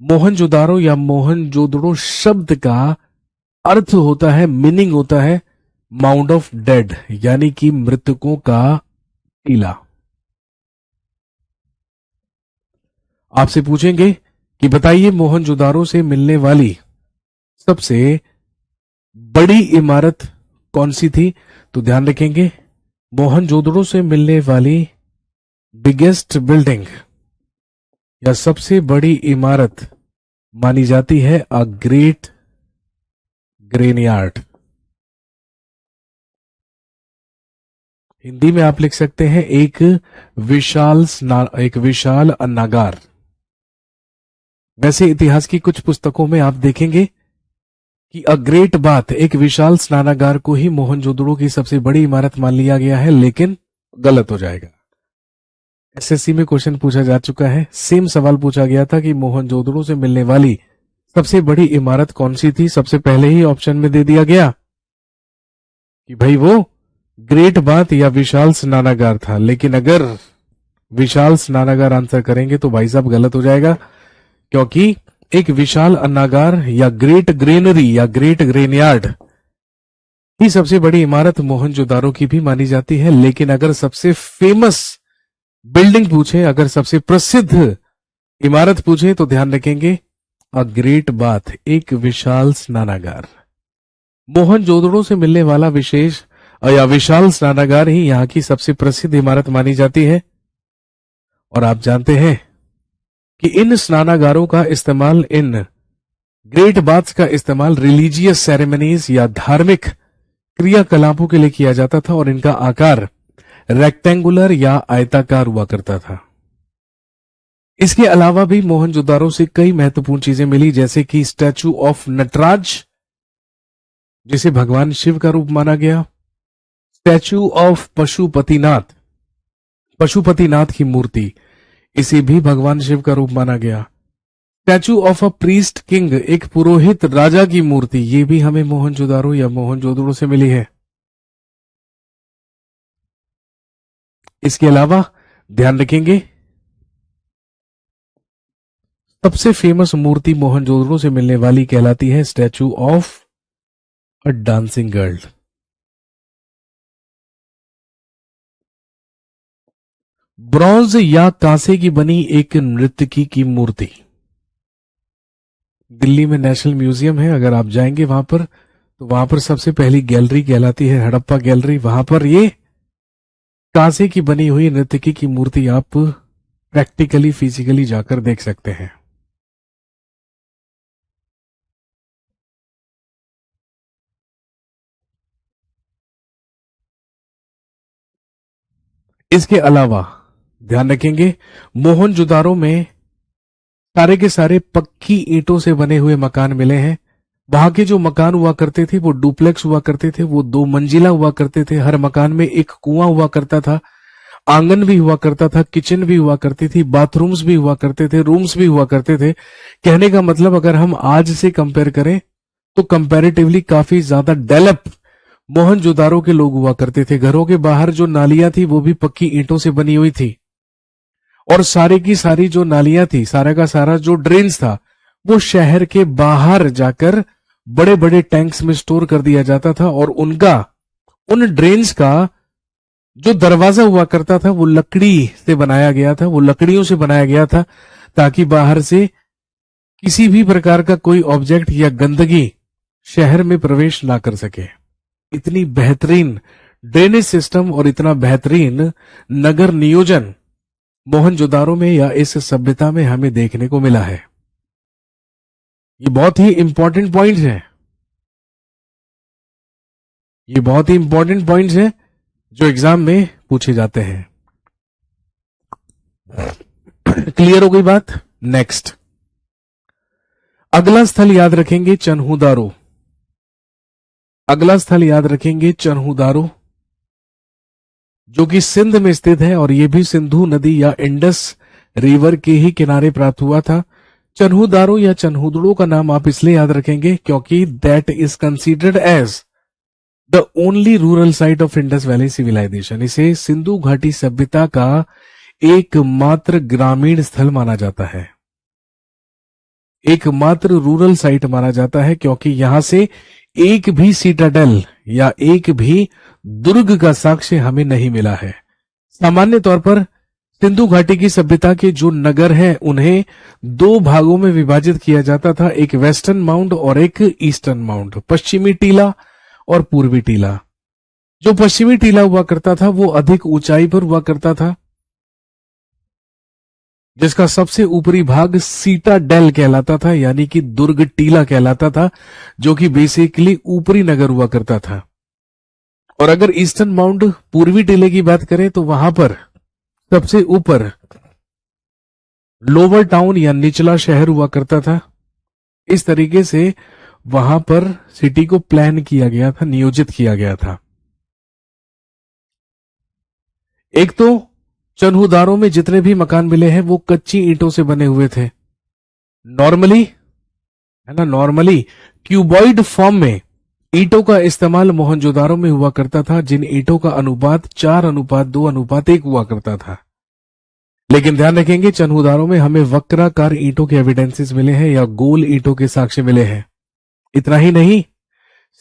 मोहनजोदारो या मोहनजोदड़ो शब्द का अर्थ होता है, मीनिंग होता है माउंड ऑफ डेड, यानी कि मृतकों का टीला। आपसे पूछेंगे कि बताइए मोहनजोदारो से मिलने वाली सबसे बड़ी इमारत कौन सी थी? तो ध्यान रखेंगे, मोहनजोदड़ो से मिलने वाली बिगेस्ट बिल्डिंग या सबसे बड़ी इमारत मानी जाती है अ ग्रेट ग्रेनयार्ड। हिंदी में आप लिख सकते हैं एक विशाल अन्नागार। वैसे इतिहास की कुछ पुस्तकों में आप देखेंगे कि अ ग्रेट बाथ, एक विशाल स्नानागार को ही मोहनजोदड़ो की सबसे बड़ी इमारत मान लिया गया है, लेकिन गलत हो जाएगा। एसएससी में क्वेश्चन पूछा जा चुका है, सेम सवाल पूछा गया था कि मोहनजोदड़ो से मिलने वाली सबसे बड़ी इमारत कौन सी थी। सबसे पहले ही ऑप्शन में दे दिया गया कि भाई वो ग्रेट बाथ या विशाल स्नानागार था, लेकिन अगर विशाल स्नानागार आंसर करेंगे तो भाई साहब गलत हो जाएगा, क्योंकि एक विशाल अन्नागार या ग्रेट ग्रेनरी या ग्रेट ग्रेनयार्ड ही सबसे बड़ी इमारत मोहनजोदारो की भी मानी जाती है। लेकिन अगर सबसे फेमस बिल्डिंग पूछे, अगर सबसे प्रसिद्ध इमारत पूछे, तो ध्यान रखेंगे अ ग्रेट बाथ, एक विशाल स्नानागार। मोहनजोदड़ो से मिलने वाला विशेष या विशाल स्नानागार ही यहाँ की सबसे प्रसिद्ध इमारत मानी जाती है। और आप जानते हैं कि इन स्नानागारों का इस्तेमाल, इन ग्रेट बाथ्स का इस्तेमाल रिलीजियस सेरेमनीज या धार्मिक क्रियाकलापों के लिए किया जाता था, और इनका आकार रेक्टेंगुलर या आयताकार हुआ करता था। इसके अलावा भी मोहनजोदारो से कई महत्वपूर्ण चीजें मिली, जैसे कि स्टैचू ऑफ नटराज, जिसे भगवान शिव का रूप माना गया। स्टैचू ऑफ पशुपतिनाथ, पशुपतिनाथ की मूर्ति, इसे भी भगवान शिव का रूप माना गया। Statue of a priest king, एक पुरोहित राजा की मूर्ति, ये भी हमें मोहनजोदारो या मोहनजोदड़ो से मिली है। इसके अलावा ध्यान रखेंगे, सबसे फेमस मूर्ति मोहनजोदड़ो से मिलने वाली कहलाती है statue of a dancing girl. Bronze या कांसे की बनी एक नर्तकी की मूर्ति, दिल्ली में नेशनल म्यूजियम है, अगर आप जाएंगे वहां पर, तो वहां पर सबसे पहली गैलरी कहलाती है हड़प्पा गैलरी। वहां पर ये कांसे की बनी हुई नर्तकी की मूर्ति आप प्रैक्टिकली, फिजिकली जाकर देख सकते हैं। इसके अलावा ध्यान रखेंगे, मोहनजोदारो में सारे के सारे पक्की ईंटों से बने हुए मकान मिले हैं। वहां के जो मकान हुआ करते थे वो डुप्लेक्स हुआ करते थे, वो 2 मंजिला हुआ करते थे। हर मकान में एक कुआं हुआ करता था, आंगन भी हुआ करता था, किचन भी हुआ करती थी, बाथरूम्स भी हुआ करते थे, रूम्स भी हुआ करते थे। कहने का मतलब अगर हम आज से कंपेयर करें तो कंपैरेटिवली काफी ज्यादा डेवलप मोहनजोदारो के लोग हुआ करते थे। घरों के बाहर जो नालियां थी वो भी पक्की ईंटों से बनी हुई थी, और सारे की सारी जो नालियां थी, सारा का सारा जो ड्रेन्स था, वो शहर के बाहर जाकर बड़े बड़े टैंक्स में स्टोर कर दिया जाता था और उन ड्रेन्स का जो दरवाजा हुआ करता था वो लकड़ी से बनाया गया था, वो लकड़ियों से बनाया गया था, ताकि बाहर से किसी भी प्रकार का कोई ऑब्जेक्ट या गंदगी शहर में प्रवेश ना कर सके। इतनी बेहतरीन ड्रेनेज सिस्टम और इतना बेहतरीन नगर नियोजन मोहनजोदारो में या इस सभ्यता में हमें देखने को मिला है। ये बहुत ही इंपॉर्टेंट पॉइंट्स हैं, ये बहुत ही इंपॉर्टेंट पॉइंट्स हैं जो एग्जाम में पूछे जाते हैं। क्लियर हो गई बात? नेक्स्ट, अगला स्थल याद रखेंगे चन्हूदारो। अगला स्थल याद रखेंगे चन्हूदारो, जो कि सिंध में स्थित है और यह भी सिंधु नदी या इंडस रिवर के ही किनारे प्राप्त हुआ था। चन्हूदारो या चन्हूदड़ो का नाम आप इसलिए याद रखेंगे क्योंकि that is considered as the only rural site of Indus valley civilisation. इसे सिंधु घाटी सभ्यता का एकमात्र ग्रामीण स्थल माना जाता है, एकमात्र रूरल साइट माना जाता है, क्योंकि यहां से एक भी सीटाडेल या एक भी दुर्ग का साक्ष्य हमें नहीं मिला है। सामान्य तौर पर सिंधु घाटी की सभ्यता के जो नगर हैं उन्हें दो भागों में विभाजित किया जाता था, एक वेस्टर्न माउंट और एक ईस्टर्न माउंट, पश्चिमी टीला और पूर्वी टीला। जो पश्चिमी टीला हुआ करता था वो अधिक ऊंचाई पर हुआ करता था, जिसका सबसे ऊपरी भाग सीटाडेल कहलाता था, यानी कि दुर्ग टीला कहलाता था, जो कि बेसिकली ऊपरी नगर हुआ करता था। और अगर ईस्टर्न माउंट पूर्वी टीले की बात करें तो वहां पर सबसे ऊपर लोअर टाउन या निचला शहर हुआ करता था। इस तरीके से वहां पर सिटी को प्लान किया गया था, नियोजित किया गया था। एक तो चन्हूदारो में जितने भी मकान मिले हैं वो कच्ची ईंटों से बने हुए थे, नॉर्मली, है ना, नॉर्मली क्यूबॉइड फॉर्म में ईंटों का इस्तेमाल मोहनजोदारो में हुआ करता था, जिन ईंटों का अनुपात 4:2:1 हुआ करता था। लेकिन ध्यान रखेंगे चन्हूदारो में हमें वक्राकार ईंटों के एविडेंसेस मिले हैं या गोल ईंटों के साक्ष्य मिले हैं। इतना ही नहीं,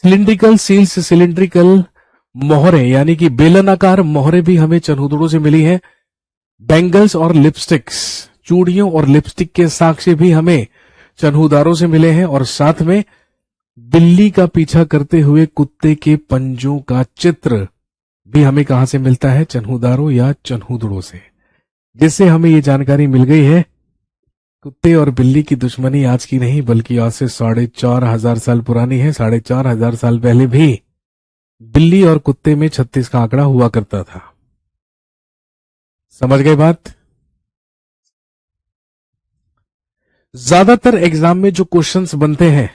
सिलिंड्रिकल सील्स, सिलिंड्रिकल मोहरे यानी कि बेलनाकार मोहरे भी हमें चन्हूदड़ों से मिली है। बैंगल्स और लिपस्टिक्स, चूड़ियों और लिपस्टिक के साक्ष्य भी हमें चन्हूदारों से मिले हैं। और साथ में बिल्ली का पीछा करते हुए कुत्ते के पंजों का चित्र भी हमें कहां से मिलता है? चन्हूदारो या चन्हूदड़ों से। जिससे हमें ये जानकारी मिल गई है कुत्ते और बिल्ली की दुश्मनी आज की नहीं बल्कि आज से 4,500 साल पुरानी है। 4,500 साल पहले भी बिल्ली और कुत्ते में 36 का आंकड़ा हुआ करता था। समझ गए बात? ज्यादातर एग्जाम में जो क्वेश्चंस बनते हैं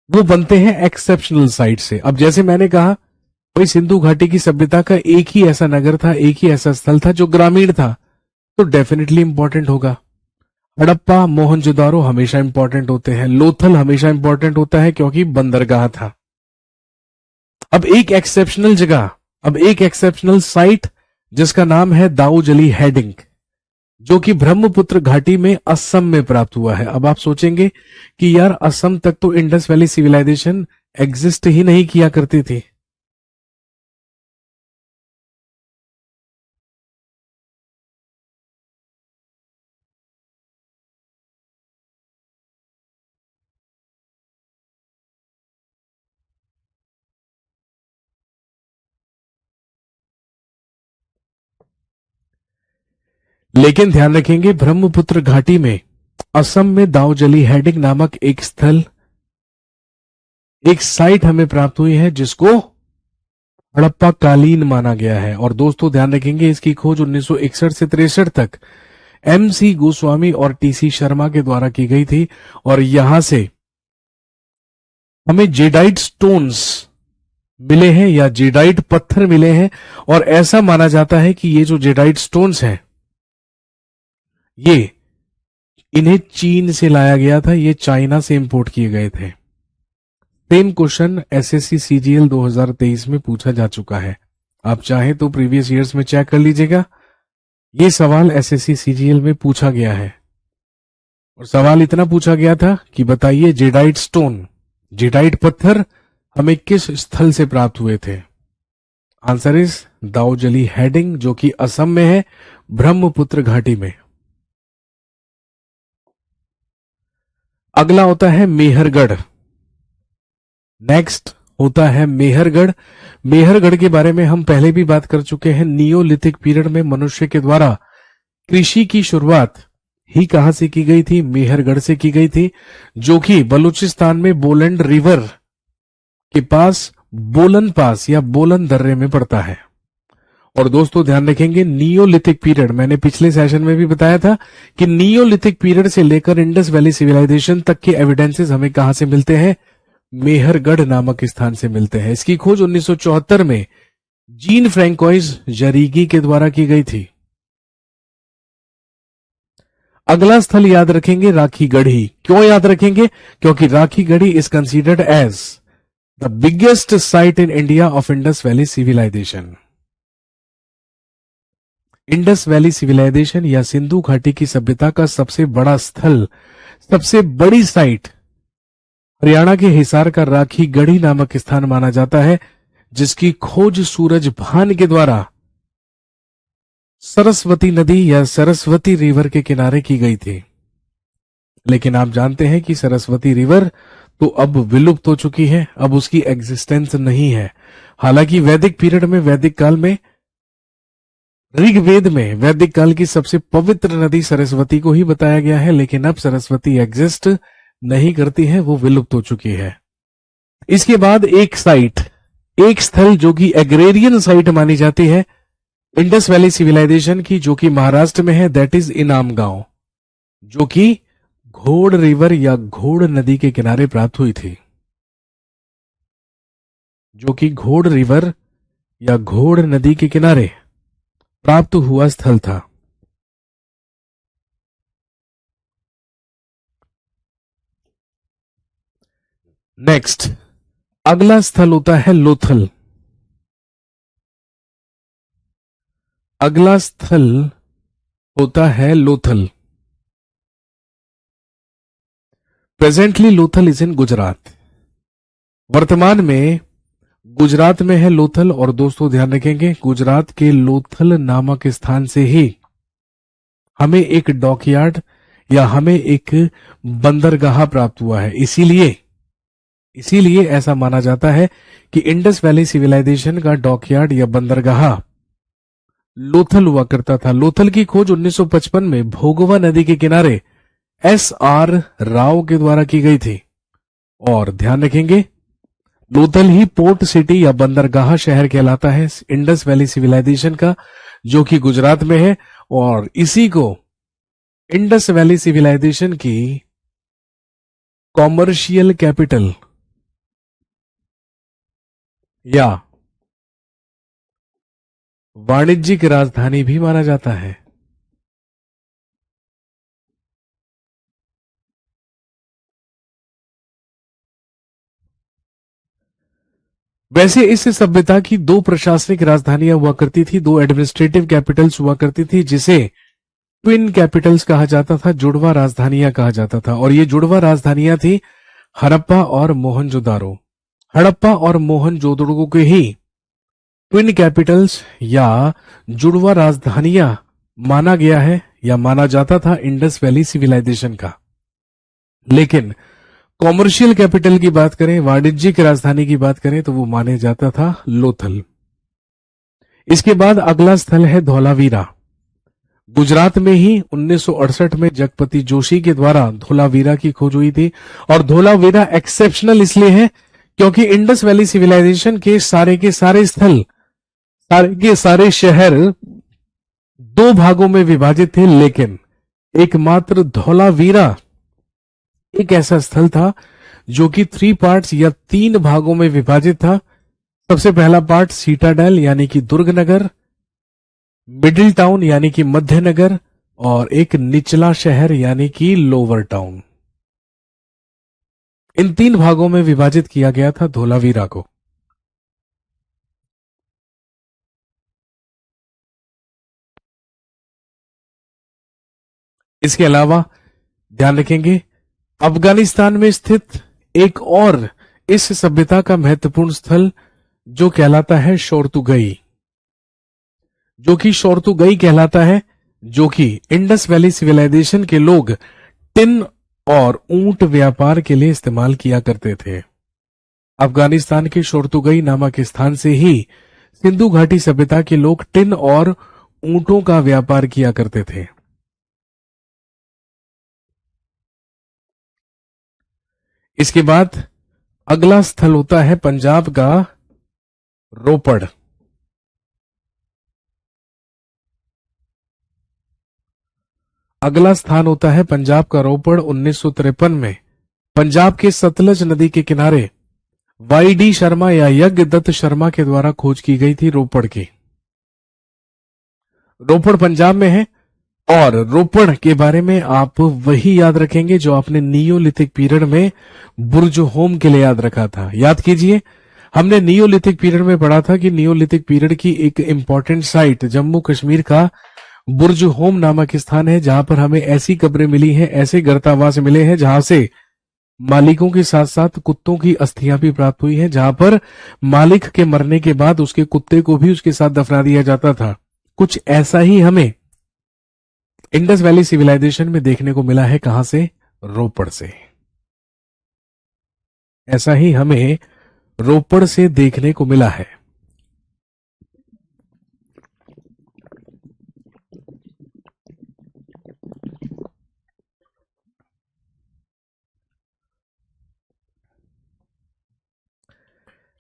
वो बनते हैं एक्सेप्शनल साइट से। अब जैसे मैंने कहा, भाई सिंधु घाटी की सभ्यता का एक ही ऐसा नगर था, एक ही ऐसा स्थल था जो ग्रामीण था, तो डेफिनेटली इंपॉर्टेंट होगा। हड़प्पा, मोहनजोदारो हमेशा इंपॉर्टेंट होते हैं। लोथल हमेशा इंपॉर्टेंट होता है क्योंकि बंदरगाह था। अब एक एक्सेप्शनल जगह, अब एक एक्सेप्शनल साइट जिसका नाम है दाऊजली हेडिंग, जो कि ब्रह्मपुत्र घाटी में असम में प्राप्त हुआ है। अब आप सोचेंगे कि यार असम तक तो इंडस वैली सिविलाइजेशन एग्जिस्ट ही नहीं किया करती थी। लेकिन ध्यान रखेंगे ब्रह्मपुत्र घाटी में असम में दाऊजली हेडिंग नामक एक स्थल, एक साइट हमें प्राप्त हुई है जिसको हड़प्पा कालीन माना गया है। और दोस्तों ध्यान रखेंगे इसकी खोज 1961 से 63 तक MC गोस्वामी और TC शर्मा के द्वारा की गई थी। और यहां से हमें जेडाइट स्टोन्स मिले हैं या जेडाइट पत्थर मिले हैं। और ऐसा माना जाता है कि ये जो जेडाइट स्टोन्स हैं ये इन्हें चीन से लाया गया था, ये चाइना से इंपोर्ट किए गए थे। सेम क्वेश्चन SSC CGL 2023 में पूछा जा चुका है। आप चाहें तो प्रीवियस ईयर्स में चेक कर लीजिएगा, ये सवाल SSC CGL में पूछा गया है। और सवाल इतना पूछा गया था कि बताइए जेडाइट स्टोन, जेडाइट पत्थर हमें किस स्थल से प्राप्त हुए थे? आंसर इज दाऊजली हेडिंग, जो कि असम में है, ब्रह्मपुत्र घाटी में। अगला होता है मेहरगढ़। नेक्स्ट होता है मेहरगढ़। मेहरगढ़ के बारे में हम पहले भी बात कर चुके हैं। नियोलिथिक पीरियड में मनुष्य के द्वारा कृषि की शुरुआत ही कहां से की गई थी? मेहरगढ़ से की गई थी, जो कि बलूचिस्तान में बोलंड रिवर के पास बोलन पास या बोलन दर्रे में पड़ता है। और दोस्तों ध्यान रखेंगे, नियोलिथिक पीरियड, मैंने पिछले सेशन में भी बताया था कि नियोलिथिक पीरियड से लेकर इंडस वैली सिविलाइजेशन तक के एविडेंसेस हमें कहां से मिलते हैं? मेहरगढ़ नामक स्थान से मिलते हैं। इसकी खोज 1974 में जीन फ्रैंकोइस जरीगी के द्वारा की गई थी। अगला स्थल याद रखेंगे राखी गढ़ी। क्यों याद रखेंगे? क्योंकि Rakhi Garhi is considered as the biggest site in India of Indus valley civilisation. Indus valley civilisation या सिंधु घाटी की सभ्यता का सबसे बड़ा स्थल, सबसे बड़ी साइट हरियाणा के हिसार का राखी गढ़ी नामक स्थान माना जाता है, जिसकी खोज सूरज भान के द्वारा सरस्वती नदी या सरस्वती रिवर के किनारे की गई थी। लेकिन आप जानते हैं कि सरस्वती रिवर तो अब विलुप्त हो चुकी है, अब उसकी एग्जिस्टेंस नहीं है। हालांकि वैदिक पीरियड में, वैदिक काल में, ऋग्वेद में वैदिक काल की सबसे पवित्र नदी सरस्वती को ही बताया गया है, लेकिन अब सरस्वती एग्जिस्ट नहीं करती है, वो विलुप्त हो चुकी है। इसके बाद एक साइट, एक स्थल जो कि एग्रेरियन साइट मानी जाती है इंडस वैली सिविलाइजेशन की, जो कि महाराष्ट्र में है, दैट इज इनाम गांव, जो कि घोड़ रिवर या घोड़ नदी के किनारे प्राप्त हुई थी, जो कि घोड़ रिवर या घोड़ नदी के किनारे प्राप्त हुआ स्थल था। नेक्स्ट अगला स्थल होता है लोथल। अगला स्थल होता है Lothal. Presently Lothal is in Gujarat. वर्तमान में गुजरात में है लोथल। और दोस्तों ध्यान रखेंगे, गुजरात के लोथल नामक स्थान से ही हमें एक डॉकयार्ड या हमें एक बंदरगाह प्राप्त हुआ है। इसीलिए ऐसा माना जाता है कि इंडस वैली सिविलाइजेशन का डॉकयार्ड या बंदरगाह लोथल हुआ करता था। लोथल की खोज 1955 में भोगवा नदी के किनारे एस.आर. राव के द्वारा की गई थी। और ध्यान रखेंगे, लोथल ही पोर्ट सिटी या बंदरगाह शहर कहलाता है इंडस वैली सिविलाइजेशन का, जो कि गुजरात में है। और इसी को इंडस वैली सिविलाइजेशन की कॉमर्शियल कैपिटल या वाणिज्यिक राजधानी भी माना जाता है। वैसे इस सभ्यता की दो प्रशासनिक राजधानियां हुआ करती थी, दो एडमिनिस्ट्रेटिव कैपिटल्स हुआ करती थी, जिसे ट्विन कैपिटल्स कहा जाता था, जुड़वा राजधानियां कहा जाता था। और ये जुड़वा राजधानियां थी हड़प्पा और मोहनजोदारो। हड़प्पा और मोहनजोदड़ो के ही ट्विन कैपिटल्स या जुड़वा राजधानियां माना गया है या माना जाता था इंडस वैली सिविलाइजेशन का। लेकिन कॉमर्शियल कैपिटल की बात करें, वाणिज्यिक राजधानी की बात करें, तो वो माने जाता था लोथल। इसके बाद अगला स्थल है धौलावीरा। गुजरात में ही 1968 में जगपति जोशी के द्वारा धोलावीरा की खोज हुई थी। और धोलावीरा एक्सेप्शनल इसलिए है क्योंकि इंडस वैली सिविलाइजेशन के सारे स्थल, सारे के सारे शहर दो भागों में विभाजित थे, लेकिन एकमात्र धौलावीरा एक ऐसा स्थल था जो कि 3 पार्ट्स या 3 भागों में विभाजित था। सबसे पहला पार्ट सीटाडेल यानी कि दुर्ग नगर, मिडिल टाउन यानी कि मध्य नगर, और एक निचला शहर यानी कि लोअर टाउन। इन 3 भागों में विभाजित किया गया था धोलावीरा को। इसके अलावा ध्यान रखेंगे अफगानिस्तान में स्थित एक और इस सभ्यता का महत्वपूर्ण स्थल जो कहलाता है शोरतुगई, जो कि शोरतुगई कहलाता है, जो कि इंडस वैली सिविलाइजेशन के लोग टिन और ऊंट व्यापार के लिए इस्तेमाल किया करते थे। अफगानिस्तान के शोरतुगई नामक स्थान से ही सिंधु घाटी सभ्यता के लोग टिन और ऊंटों का व्यापार किया करते थे। इसके बाद अगला स्थल होता है पंजाब का रोपड़। अगला स्थान होता है पंजाब का रोपड़। 1953 में पंजाब के सतलज नदी के किनारे वाई डी शर्मा या यज्ञ दत्त शर्मा के द्वारा खोज की गई थी रोपड़ की। रोपड़ पंजाब में है और रोपड़ के बारे में आप वही याद रखेंगे जो आपने नियोलिथिक पीरियड में बुर्ज होम के लिए याद रखा था। याद कीजिए, हमने नियोलिथिक पीरियड में पढ़ा था कि नियोलिथिक पीरियड की एक इंपॉर्टेंट साइट जम्मू कश्मीर का बुर्ज होम नामक स्थान है, जहां पर हमें ऐसी कब्रें मिली हैं, ऐसे गर्तावास मिले हैं जहां से मालिकों के साथ साथ कुत्तों की अस्थियां भी प्राप्त हुई हैं, जहां पर मालिक के मरने के बाद उसके कुत्ते को भी उसके साथ दफना दिया जाता था। कुछ ऐसा ही हमें इंडस वैली सिविलाइजेशन में देखने को मिला है। कहां से? रोपड़ से। ऐसा ही हमें रोपड़ से देखने को मिला है।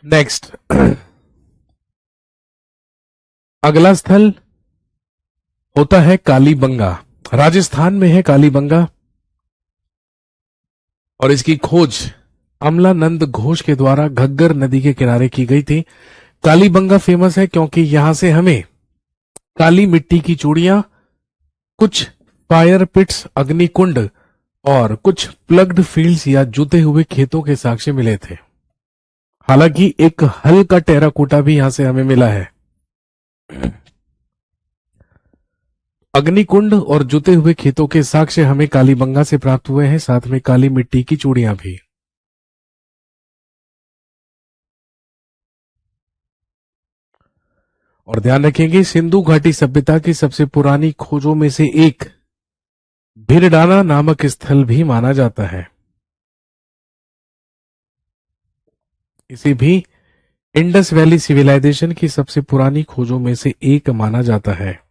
नेक्स्ट अगला स्थल होता है कालीबंगा। राजस्थान में है कालीबंगा और इसकी खोज अमलानंद घोष के द्वारा घग्गर नदी के किनारे की गई थी। कालीबंगा फेमस है क्योंकि यहां से हमें काली मिट्टी की चूड़ियां, कुछ फायर पिट्स अग्निकुंड और कुछ प्लग्ड फील्ड्स या जुते हुए खेतों के साक्ष्य मिले थे। हालांकि एक हल्का टेराकोटा भी यहां से हमें मिला है। अग्निकुंड और जुते हुए खेतों के साक्ष्य हमें कालीबंगा से प्राप्त हुए हैं, साथ में काली मिट्टी की चूड़ियां भी। और ध्यान रखेंगे सिंधु घाटी सभ्यता की सबसे पुरानी खोजों में से एक भिरडाना नामक स्थल भी माना जाता है। इसे भी इंडस वैली सिविलाइजेशन की सबसे पुरानी खोजों में से एक माना जाता है।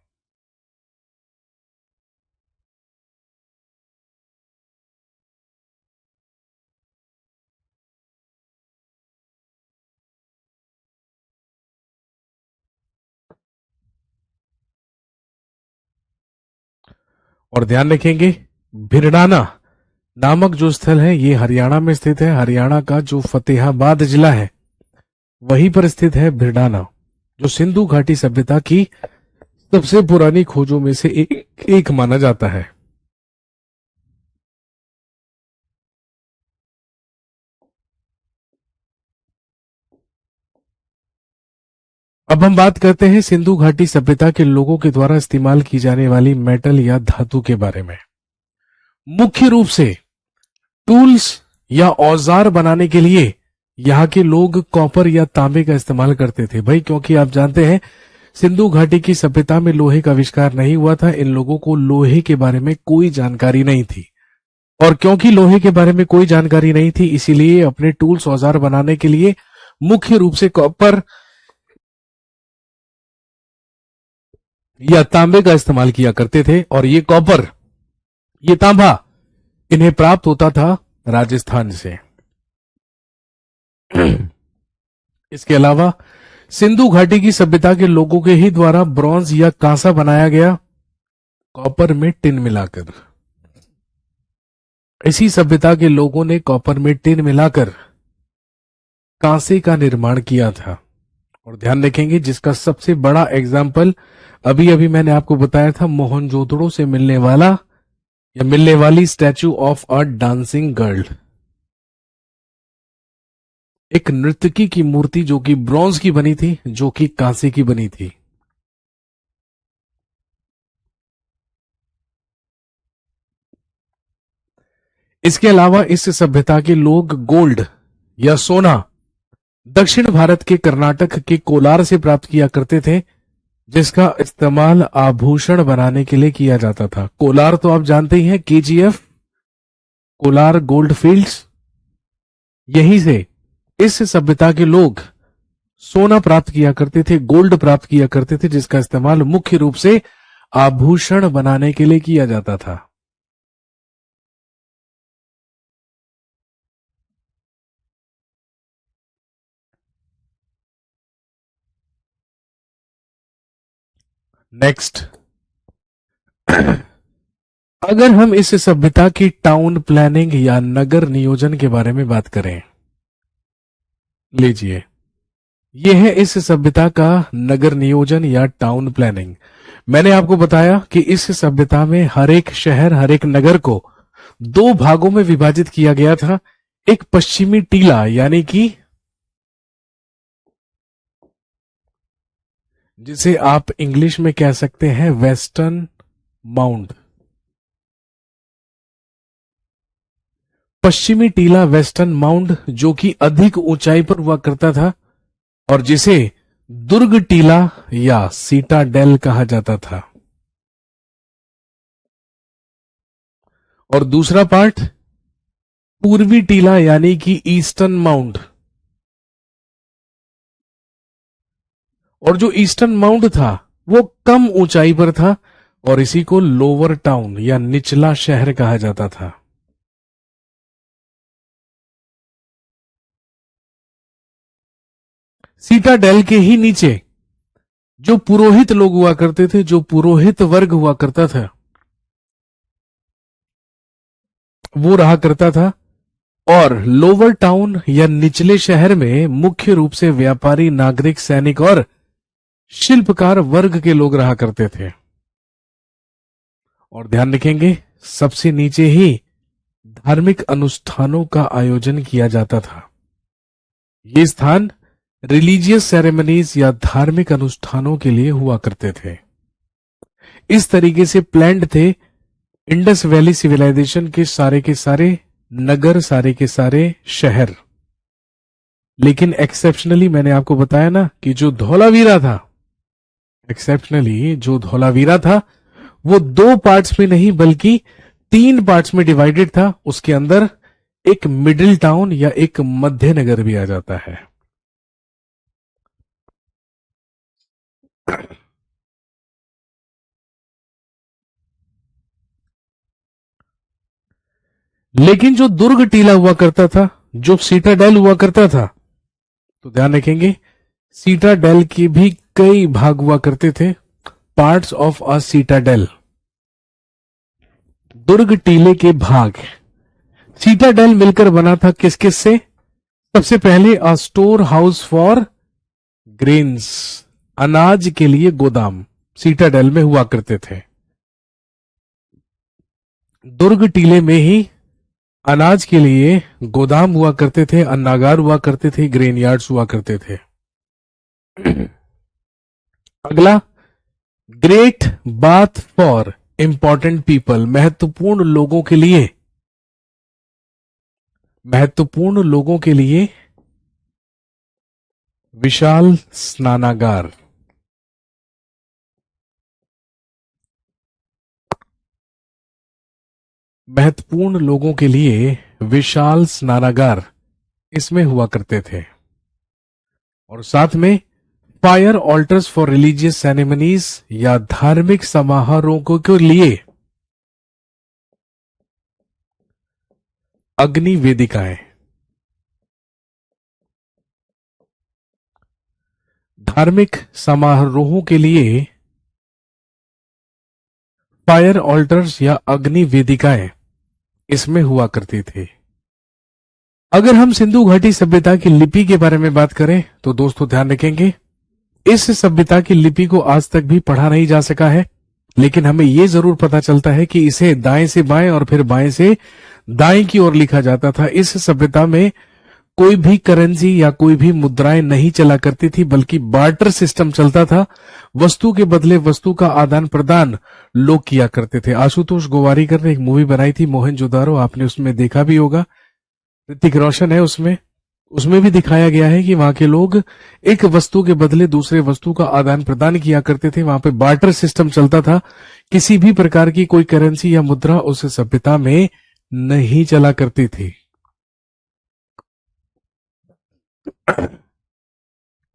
और ध्यान रखेंगे भिरडाना नामक जो स्थल है ये हरियाणा में स्थित है। हरियाणा का जो फतेहाबाद जिला है वहीं पर स्थित है भिरडाना, जो सिंधु घाटी सभ्यता की सबसे पुरानी खोजों में से एक माना जाता है। अब हम बात करते हैं सिंधु घाटी सभ्यता के लोगों के द्वारा इस्तेमाल की जाने वाली मेटल या धातु के बारे में। मुख्य रूप से टूल्स या औजार बनाने के लिए यहाँ के लोग कॉपर या तांबे का इस्तेमाल करते थे भाई, क्योंकि आप जानते हैं सिंधु घाटी की सभ्यता में लोहे का आविष्कार नहीं हुआ था। इन लोगों को लोहे के बारे में कोई जानकारी नहीं थी और क्योंकि लोहे के बारे में कोई जानकारी नहीं थी इसीलिए अपने टूल्स औजार बनाने के लिए मुख्य रूप से कॉपर या तांबे का इस्तेमाल किया करते थे। और ये कॉपर, ये तांबा इन्हें प्राप्त होता था राजस्थान से। इसके अलावा सिंधु घाटी की सभ्यता के लोगों के ही द्वारा ब्रॉन्ज या कांसा बनाया गया कॉपर में टिन मिलाकर। इसी सभ्यता के लोगों ने कॉपर में टिन मिलाकर कांसे का निर्माण किया था। और ध्यान रखेंगे जिसका सबसे बड़ा एग्जाम्पल अभी अभी मैंने आपको बताया था, मोहनजोदड़ो से मिलने वाला या मिलने वाली statue of a dancing girl, एक नर्तकी की मूर्ति जो कि ब्रॉन्ज की बनी थी, जो कि कांसे की बनी थी। इसके अलावा इस सभ्यता के लोग गोल्ड या सोना दक्षिण भारत के कर्नाटक के कोलार से प्राप्त किया करते थे, जिसका इस्तेमाल आभूषण बनाने के लिए किया जाता था। कोलार तो आप जानते ही हैं, केजीएफ, कोलार गोल्ड फील्ड्स। यहीं से इस सभ्यता के लोग सोना प्राप्त किया करते थे, गोल्ड प्राप्त किया करते थे, जिसका इस्तेमाल मुख्य रूप से आभूषण बनाने के लिए किया जाता था। नेक्स्ट, अगर हम इस सभ्यता की टाउन प्लानिंग या नगर नियोजन के बारे में बात करें, लीजिए, यह है इस सभ्यता का नगर नियोजन या टाउन प्लानिंग। मैंने आपको बताया कि इस सभ्यता में हर एक शहर, हर एक नगर को दो भागों में विभाजित किया गया था। एक पश्चिमी टीला, यानी कि जिसे आप इंग्लिश में कह सकते हैं वेस्टर्न माउंट। पश्चिमी टीला, वेस्टर्न माउंट, जो कि अधिक ऊंचाई पर हुआ करता था और जिसे दुर्ग टीला या सीटाडेल कहा जाता था। और दूसरा पार्ट पूर्वी टीला, यानी कि ईस्टर्न माउंट। और जो ईस्टर्न माउंट था वो कम ऊंचाई पर था और इसी को लोअर टाउन या निचला शहर कहा जाता था। सीटाडेल के ही नीचे जो पुरोहित लोग हुआ करते थे, जो पुरोहित वर्ग हुआ करता था, वो रहा करता था। और लोअर टाउन या निचले शहर में मुख्य रूप से व्यापारी, नागरिक, सैनिक और शिल्पकार वर्ग के लोग रहा करते थे। और ध्यान रखेंगे, सबसे नीचे ही धार्मिक अनुष्ठानों का आयोजन किया जाता था। ये स्थान रिलीजियस सेरेमनीज या धार्मिक अनुष्ठानों के लिए हुआ करते थे। इस तरीके से प्लान्ड थे इंडस वैली सिविलाइजेशन के सारे नगर, सारे के सारे शहर। लेकिन एक्सेप्शनली मैंने आपको बताया ना कि जो धौलावीरा था, एक्सेप्शनली जो धौलावीरा था वो दो पार्ट्स में नहीं बल्कि 3 पार्ट्स में डिवाइडेड था। उसके अंदर एक मिडिल टाउन या एक मध्य नगर भी आ जाता है। लेकिन जो दुर्ग टीला हुआ करता था, जो सीटाडेल हुआ करता था, तो ध्यान रखेंगे सीटाडेल के भी कई भाग हुआ करते थे। पार्ट्स ऑफ अ सीटाडेल, दुर्ग टीले के भाग। सीटाडेल मिलकर बना था किस किस से? सबसे पहले अ स्टोर हाउस फॉर ग्रेन्स, अनाज के लिए गोदाम सीटाडेल में हुआ करते थे। दुर्ग टीले में ही अनाज के लिए गोदाम हुआ करते थे, अन्नागार हुआ करते थे, ग्रेन यार्ड्स हुआ करते थे। अगला, great bath for important people, महत्वपूर्ण लोगों के लिए, महत्वपूर्ण लोगों के लिए विशाल स्नानागार। महत्वपूर्ण लोगों के लिए विशाल स्नानागार इसमें हुआ करते थे। और साथ में fire alters for religious ceremonies या धार्मिक समारोहों के लिए अग्नि वेदिकाएं। धार्मिक समारोहों के लिए फायर ऑल्टर्स या अग्नि वेदिकाएं इसमें हुआ करती थी। अगर हम सिंधु घाटी सभ्यता की लिपि के बारे में बात करें तो दोस्तों ध्यान रखेंगे, इस सभ्यता की लिपि को आज तक भी पढ़ा नहीं जा सका है, लेकिन हमें यह जरूर पता चलता है कि इसे दाएं से बाएं और फिर बाएं से दाएं की ओर लिखा जाता था। इस सभ्यता में कोई भी करेंसी या कोई भी मुद्राएं नहीं चला करती थी, बल्कि बार्टर सिस्टम चलता था। वस्तु के बदले वस्तु का आदान प्रदान लोग किया करते थे। आशुतोष गोवारीकर ने एक मूवी बनाई थी मोहनजोदारो, आपने उसमें देखा भी होगा, ऋतिक रोशन है उसमें। उसमें भी दिखाया गया है कि वहां के लोग एक वस्तु के बदले दूसरे वस्तु का आदान प्रदान किया करते थे। वहां पे बार्टर सिस्टम चलता था। किसी भी प्रकार की कोई करेंसी या मुद्रा उस सभ्यता में नहीं चला करती थी।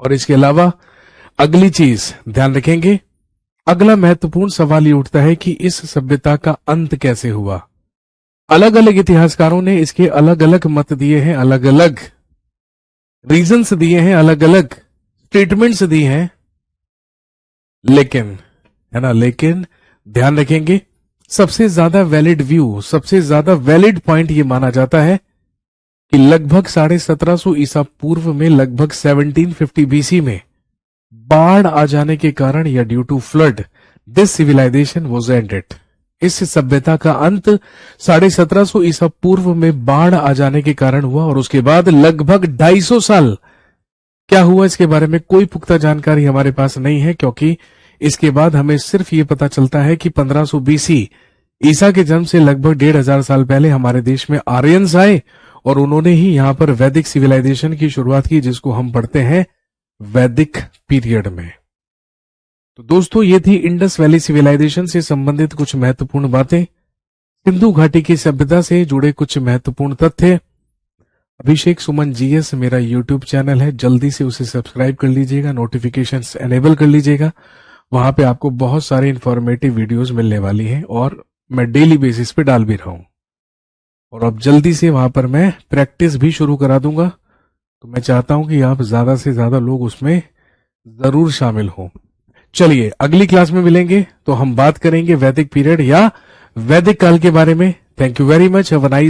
और इसके अलावा अगली चीज ध्यान रखेंगे, अगला महत्वपूर्ण सवाल ये उठता है कि इस सभ्यता का अंत कैसे हुआ। अलग अलग इतिहासकारों ने इसके अलग अलग मत दिए हैं, अलग अलग रीजंस दिए हैं, अलग अलग स्टेटमेंट्स दिए हैं, लेकिन है ना, लेकिन ध्यान रखेंगे सबसे ज्यादा वैलिड व्यू, सबसे ज्यादा वैलिड पॉइंट ये माना जाता है कि लगभग 1750 ईसा पूर्व में, लगभग 1750 बीसी में बाढ़ आ जाने के कारण या due to flood this civilisation was ended. इस सभ्यता का अंत 1750 ईसा पूर्व में बाढ़ आ जाने के कारण हुआ और उसके बाद लगभग 250 साल क्या हुआ इसके बारे में कोई पुख्ता जानकारी हमारे पास नहीं है, क्योंकि इसके बाद हमें सिर्फ ये पता चलता है कि 1500 बीसी ईसा के जन्म से लगभग 1500 साल पहले हमारे देश में आर्यंस आए और उन्होंने ही यहां पर वैदिक सिविलाइजेशन की शुरुआत की, जिसको हम पढ़ते हैं वैदिक पीरियड में। तो दोस्तों ये थी इंडस वैली सिविलाइजेशन से संबंधित कुछ महत्वपूर्ण बातें, सिंधु घाटी की सभ्यता से जुड़े कुछ महत्वपूर्ण तथ्य। अभिषेक सुमन जीएस मेरा यूट्यूब चैनल है, जल्दी से उसे सब्सक्राइब कर लीजिएगा, नोटिफिकेशंस एनेबल कर लीजिएगा। वहां पे आपको बहुत सारे इंफॉर्मेटिव वीडियोस मिलने वाली हैं और मैं डेली बेसिस पे डाल भी रहा हूं। और अब जल्दी से वहां पर मैं प्रैक्टिस भी शुरू करा दूंगा, तो मैं चाहता हूं कि आप ज्यादा से ज्यादा लोग उसमें जरूर शामिल हों। चलिए अगली क्लास में मिलेंगे तो हम बात करेंगे वैदिक पीरियड या वैदिक काल के बारे में। Thank you very much. Have a nice